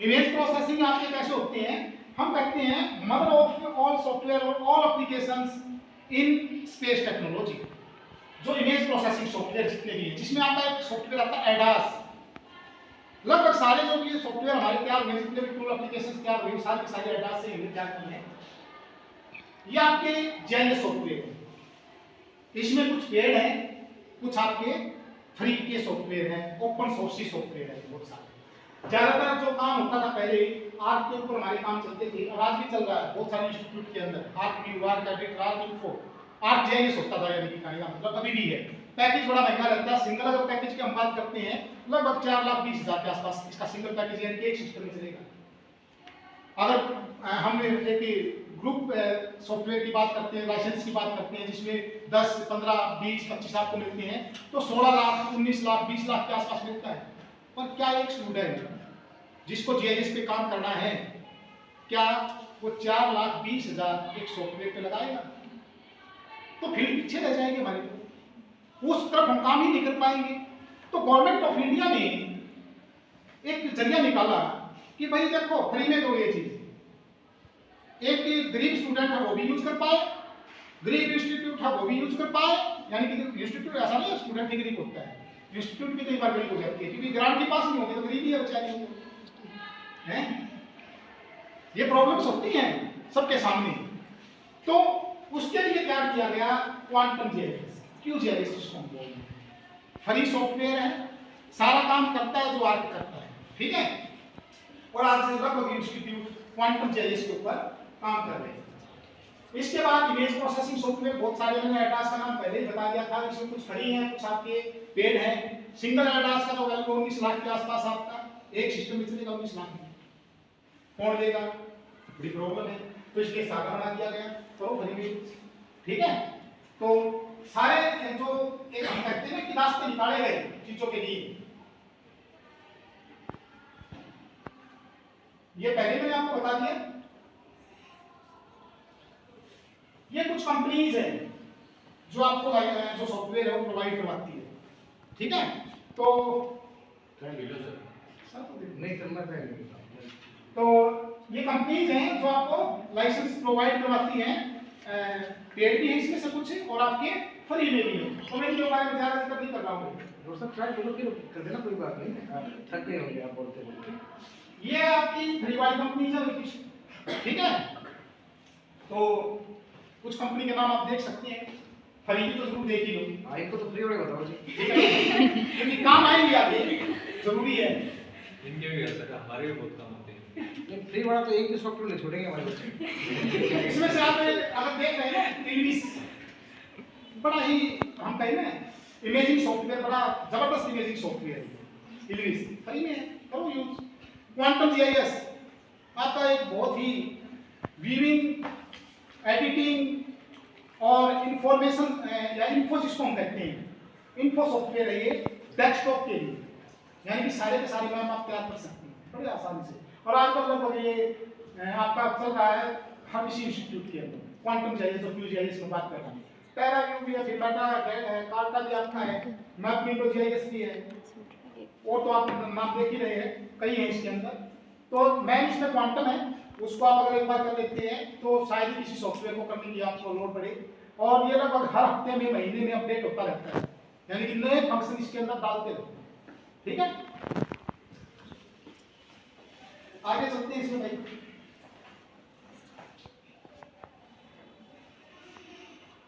इमेज प्रोसेसिंग आपके कैसे होते हैं? हम कहते हैं मदर ऑफ ऑल सॉफ्टवेयर और all applications in space technology. जो इमेज प्रोसेसिंग सॉफ्टवेयर जितने भी हैं, जिसमें आपका एक सॉफ्टवेयर आता है एडास, लगभग सारे जो भी सॉफ्टवेयर हमारे तैयार हुए, जितने भी टूल एप्लीकेशंस तैयार हुए, सारे के सारे एडास से हमने तैयार किए हैं। ये आपके जीआईएस सॉफ्टवेयर है। इसमें कुछ पेड है, कुछ आपके फ्री के सॉफ्टवेयर हैं, ओपन सोर्स सॉफ्टवेयर है बहुत सारे। ज्यादातर जो काम होता था पहले, आर्क के ऊपर हमारे काम चलते थे और आज भी चल रहा है बहुत सारे इंस्टीट्यूट के अंदर, arc view, arc edit, arc info, arc GIS होता था, यानी कि कहने का मतलब अभी भी है। पैकेज बड़ा महंगा रहता है। सिंगल अगर पैकेज की हम बात करते हैं लगभग 4,20,000 के आसपास इसका सिंगल पैकेज, यानी कि एक सिस्टम में चलेगा। अगर हम एक ग्रुप सॉफ्टवेयर की बात करते हैं, लाइसेंस की बात करते हैं, जिसमें 10, 15, 20, 25 आपको मिलते हैं, तो 16 लाख, 19 लाख, 20 लाख के आसपास मिलता है। पर क्या एक स्टूडेंट जिसको जीआईएस पे काम करना है, क्या वो 4,20,000 एक सॉफ्टवेयर पे लगाएगा? तो फिर पीछे रह जाएंगे हमारे, उस तरफ हम काम ही नहीं कर पाएंगे। तो गवर्नमेंट ऑफ इंडिया ने एक जरिया निकाला कि भाई देखो फ्री में दो ये चीज, एक गरीब स्टूडेंट है वो भी यूज कर पाए, गरीब इंस्टीट्यूट है वो भी यूज कर पाए। यानी कि इंस्टीट्यूट ऐसा नहीं है स्टूडेंट ही गरीब होता है, इंस्टीट्यूट भी कई बार गरीब हो जाती है क्योंकि ग्रांट के पास नहीं होती तो गरीबी है बेचारी हैं। ये प्रॉब्लम्स होती हैं सबके सामने। तो उसके लिए तैयार किया गया क्वांटम जीआईएस, QGIS सिस्टम बोलते हैं। फ्री सॉफ्टवेयर है, सारा काम करता है जो आर्क करता है, ठीक है। और आज लगभग इंस्टीट्यूट क्वांटम जीआईएस के ऊपर काम कर रहे हैं। इसके बाद इमेज प्रोसेसिंग सॉफ्टवेयर बहुत सारे, मैंने एडास का नाम पहले ही बता दिया था, इसमें कुछ फ्री हैं, कुछ आपके पेड हैं। सिंगल एडास का जो वैल्यू 19 लाख के आसपास आपका एक सिस्टम में चलेगा, 19 लाख में कौन देगा, बड़ी प्रॉब्लम है, तो इसलिए सागा बना दिया गया, तो फ्री में, ठीक है। तो सारे जो एक हम कहते हैं कि रास्ते निकाले गए चीजों के लिए, ये पहले मैंने आपको बता दिया। ये कुछ कंपनीज है जो आपको जो सॉफ्टवेयर है वो प्रोवाइड करवाती है, ठीक है। तो नहीं करना चाहिए। तो ये कंपनीज हैं जो आपको लाइसेंस प्रोवाइड करवाती हैं, पेड भी है इसमें से कुछ और आपके फ्री में भी है। तो मैं इनके बारे में ज़्यादा जिक्र नहीं कर रहा हूँ। दोस्तों ट्राई करो, फिर कर देना, कोई बात नहीं, थक गए होंगे आप बोलते बोलते। ये आपकी फ्री वाली कंपनीज है कुछ, ठीक है। तो कुछ कंपनी के नाम आप देख सकते हैं, फ्री भी तो जरूर देख ही लो। हाँ, इनको तो फ्री वाले बताओ जी, ठीक है, क्योंकि काम आएंगे आगे, जरूरी है। इनके भी असर है, हमारे भी बहुत काम होते हैं। ये फ्री वाला तो एक भी सॉफ्टवेयर नहीं छोड़ेंगे हमारे बच्चे। इसमें से आप अगर देख रहे हैं ना, इंग्लिश बड़ा ही हम कहें ना, इमेजिंग सॉफ्टवेयर बड़ा जबरदस्त इमेजिंग सॉफ्टवेयर है, इंग्लिश फ्री में है, करो यूज। क्वांटम जीआईएस आपका एक बहुत ही वीविंग, एडिटिंग और इंफॉर्मेशन या इन्फो जिसको हम कहते हैं, इन्फो सॉफ्टवेयर है ये डेस्कटॉप के लिए, यानी कि सारे के सारे मैप आप तैयार कर सकते हैं बड़े आसानी से। और आजकल लगभग ये आपका चल रहा है हर किसी इंस्टीट्यूट के अंदर, क्वांटम जीआईएस और QGIS में बात कर रहा हूँ। टेरा व्यू भी है, फिर डाटा है, कार्टा भी आपका है, मैप विंडो जीआईएस भी है, और तो आप नाम देख ही रहे हैं, कई हैं इसके अंदर। तो मैन इसमें क्वांटम है, उसको आप अगर एक बार कर लेते हैं तो शायद ही किसी सॉफ्टवेयर को करने की आपको लोड पड़े। और ये लगभग हर हफ्ते में, महीने में अपडेट होता रहता है, यानी कि नए फंक्शन इसके अंदर डालते रहते हैं, ठीक है। आगे चलते हैं इसमें भाई।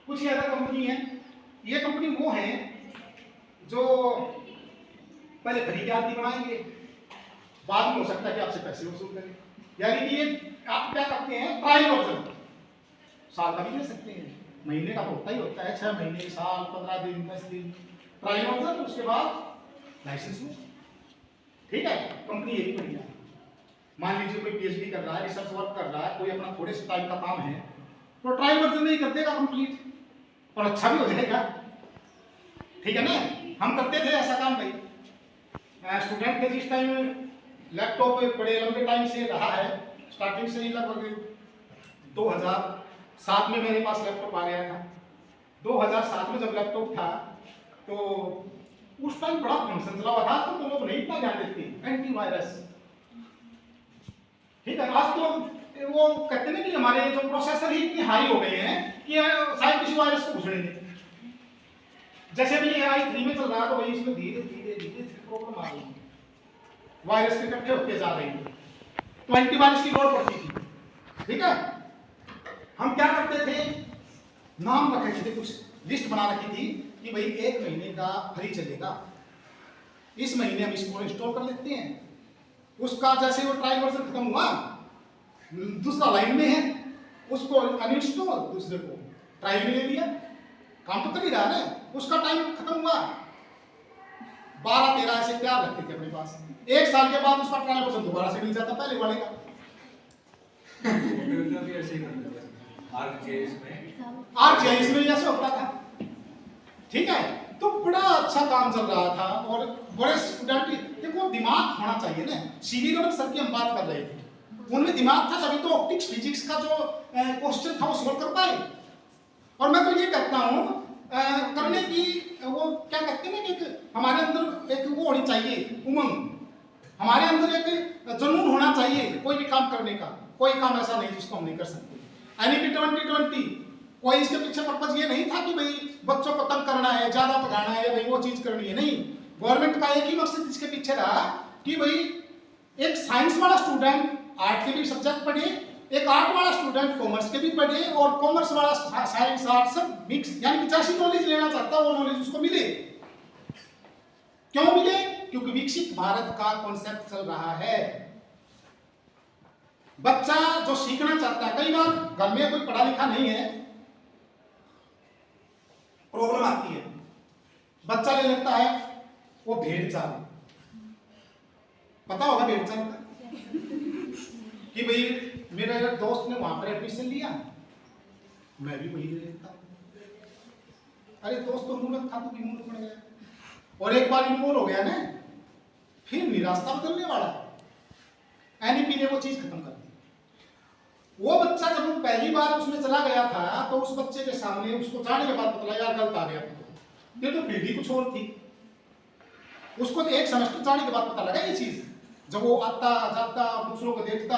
कुछ ये अलग कंपनी है, ये कंपनी वो है जो पहले खरीदारी बनाएंगे, बाद में हो सकता है कि आपसे पैसे वसूल करें। यानी कि ये आप क्या करते हैं, ट्रायल वर्जन, साल का भी ले सकते हैं, महीने का तो होता ही होता है, 6 महीने, साल, 15 दिन, 10 दिन, ट्रायल वर्जन, उसके बाद लाइसेंस लो, ठीक है। कंपनी ये भी बढ़िया है। मान लीजिए कोई PhD कर रहा है, रिसर्च वर्क कर रहा है, कोई अपना थोड़े से टाइम का काम है, तो ट्रायल वर्जन में ही कर देगा कंप्लीट, और अच्छा भी हो जाएगा, ठीक है ना। हम करते थे ऐसा काम भाई, स्टूडेंट थे जिस टाइम, लैपटॉप बड़े लंबे टाइम से रहा है, स्टार्टिंग से ही लगभग 2007 में मेरे पास लैपटॉप आ गया था। 2007 में जब लैपटॉप था तो उस टाइम बड़ा फंक्शन चला हुआ था, तो लोग नहीं इतना ध्यान देते, एंटीवायरस, ठीक है। आज तो वो कहते हैं कि हमारे जो प्रोसेसर ही इतने हाई हो गए हैं कि शायद किसी वायरस को घुसने दें। जैसे भी ये i3 में चल रहा है, तो वही इसमें धीरे धीरे धीरे प्रॉब्लम आ रही है, वायरस के इकट्ठे होते जा रहे हैं, तो एंटीवायरस की लोड पड़ती थी, ठीक है। हम क्या करते थे, नाम रखे थे, कुछ लिस्ट बना रखी थी कि भाई 1 महीने का फ्री चलेगा, इस महीने हम इसको इंस्टॉल कर लेते हैं, उसका जैसे वो ट्रायल वर्जन खत्म हुआ, दूसरा लाइन में है, उसको अनइंस्टॉल, दूसरे को ट्रायल में ले लिया, काम तो कर ही रहा है ना, उसका टाइम खत्म हुआ, 12-13 ऐसे तैयार रखते थे अपने पास, 1 साल के बाद उसका ट्रायल वर्जन दोबारा से मिल जाता पहले वाले का। भी ऐसे ही करते थे, ArcGIS में जैसे होता था, ठीक है। तो बड़ा अच्छा काम चल रहा था, और बड़े स्टूडेंट, देखो दिमाग होना चाहिए ना। सीवी रमन सर की हम बात कर रहे थे, उनमें दिमाग था, तभी तो ऑप्टिक्स फिजिक्स का जो क्वेश्चन था वो सॉल्व कर पाए। और मैं तो ये कहता हूँ करने की, वो क्या कहते हैं ना कि हमारे अंदर एक वो होनी चाहिए, उमंग, हमारे अंदर एक जुनून होना चाहिए कोई भी काम करने का। कोई काम ऐसा नहीं जिसको हम नहीं कर सकते। NEP 2020 कोई इसके पीछे पर्पज ये नहीं था कि भाई बच्चों को तंग करना है, ज्यादा पढ़ाना है, या भाई वो चीज करनी है, नहीं। गवर्नमेंट का एक ही मकसद इसके पीछे रहा कि भाई एक साइंस वाला स्टूडेंट आर्ट के भी सब्जेक्ट पढ़े एक आर्ट वाला स्टूडेंट कॉमर्स के भी पढ़े और कॉमर्स वाला साइंस आर्ट सब मिक्स, यानी कि जैसी नॉलेज लेना चाहता है वो नॉलेज उसको मिले। क्यों मिले? क्योंकि विकसित भारत का कॉन्सेप्ट चल रहा है। बच्चा जो सीखना चाहता है, कई बार घर में कोई पढ़ा लिखा नहीं है, प्रॉब्लम आती है, बच्चा ले लेता है वो भेड़ चाल, पता होगा भेड़ चाल का, कि भाई मेरे दोस्त ने वहां पर एडमिशन लिया, मैं भी वही ले लेता हूं। अरे दोस्त तो मूर्ख था, तो भी मूर्ख बन गया, और एक बार इन्वॉल्व हो गया ना, फिर निराशा बदलने वाला। एनईपी ने वो चीज खत्म कर दी। वो बच्चा जब वो पहली बार उसमें चला गया था, तो उस बच्चे के सामने उसको जाने के बाद पता लगा यार गलत आ गया, ये तो फिर भी कुछ और थी। उसको तो एक सेमेस्टर जाने के बाद पता लगा ये चीज, जब वो आता जाता दूसरों को देखता।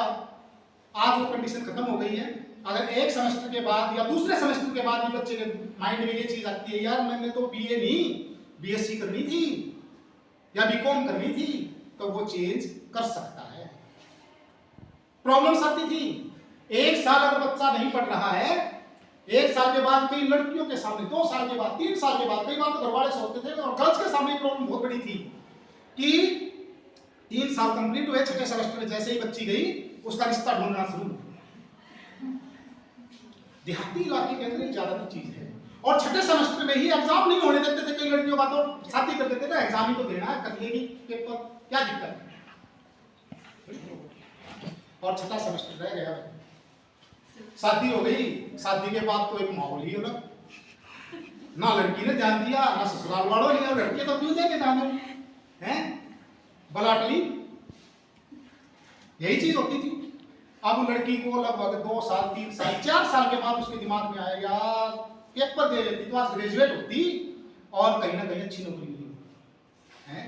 आज वो कंडीशन खत्म हो गई है। अगर एक सेमेस्टर के बाद या दूसरे सेमेस्टर के बाद भी बच्चे के माइंड में ये चीज आती है यार मैंने तो बीए नहीं बीएससी करनी थी या बीकॉम करनी थी, तो वो चेंज कर सकता है। प्रॉब्लम्स आती थी, एक साल अगर बच्चा नहीं पढ़ रहा है, एक साल के बाद कई लड़कियों के सामने, 2 साल के बाद, 3 साल के बाद, कई बार तो घर वाले सोचते थे, और गर्ल्स के सामने प्रॉब्लम बहुत बड़ी थी कि 3 साल कंप्लीट हुए, छठे सेमेस्टर में जैसे ही बच्ची गई उसका रिश्ता ढूंढना शुरू। देहाती इलाके के अंदर ज्यादा चीज है, और छठे सेमेस्टर में ही एग्जाम नहीं होने देते थे। कई लड़कियों का तो शादी कर देते थे, एग्जाम ही तो देना है, कर लेगी पेपर, क्या दिक्कत है। और छठा सेमेस्टर रह गया, शादी हो गई, शादी के बाद तो एक माहौल ही अलग, ना लड़की ने ध्यान दिया ना ससुराल वालों ने, लड़के तो क्यों देंगे ध्यान हैं, बलाटली, यही चीज होती थी। अब लड़की को लगभग 2 साल 3 साल 4 साल के बाद उसके दिमाग में आया यार पेपर दे लेती तो आज ग्रेजुएट होती और कहीं ना कहीं अच्छी नौकरी मिली है।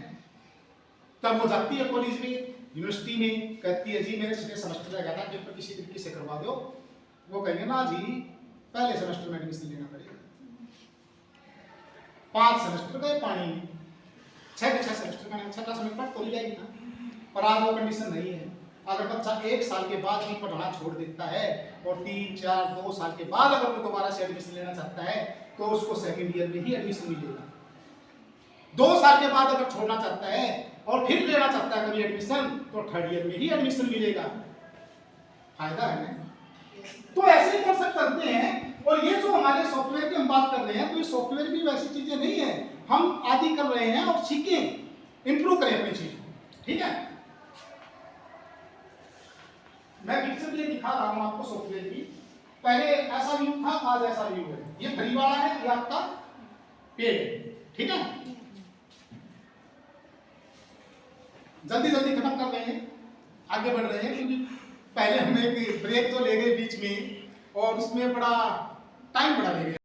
तब वो जाती है कॉलेज में, यूनिवर्सिटी में, कहती है जी मेरे छठे सेमेस्टर रह गया था, पेपर किसी तरीके से करवा दो। वो कहेंगे ना जी पहले सेमेस्टर में एडमिशन लेना पड़ेगा। 5 सेमेस्टर गए पानी में, 6 सेमेस्टर का छठा सेमेस्टर तो लिया ही था, पर आज वो कंडीशन नहीं है। अगर बच्चा 1 साल के बाद ही पढ़ना छोड़ देता है और 3, 4, 2 साल के बाद अगर वो दोबारा से एडमिशन लेना चाहता है तो उसको सेकंड ईयर में ही एडमिशन मिलेगा। 2 साल के बाद अगर छोड़ना चाहता है और फिर लेना चाहता है कभी एडमिशन, तो 3rd ईयर में ही एडमिशन मिलेगा। फायदा है ना। तो ऐसे ही कॉन्सेप्ट करते हैं। और ये जो हमारे सॉफ्टवेयर की हम बात कर रहे हैं, तो ये सॉफ्टवेयर भी वैसी चीजें नहीं है, हम आदि कर रहे हैं और सीखें, इंप्रूव करें अपनी चीज को, ठीक है। मैं पिक्चर ये दिखा रहा हूं आपको सॉफ्टवेयर की। पहले ऐसा व्यू था, आज ऐसा व्यू है। ये फ्री वाला है, ये आपका पेड है, ठीक है। जल्दी जल्दी खत्म कर रहे हैं, आगे बढ़ रहे हैं, क्योंकि पहले हम एक ब्रेक तो ले गए बीच में और उसमें बड़ा टाइम बड़ा ले गया।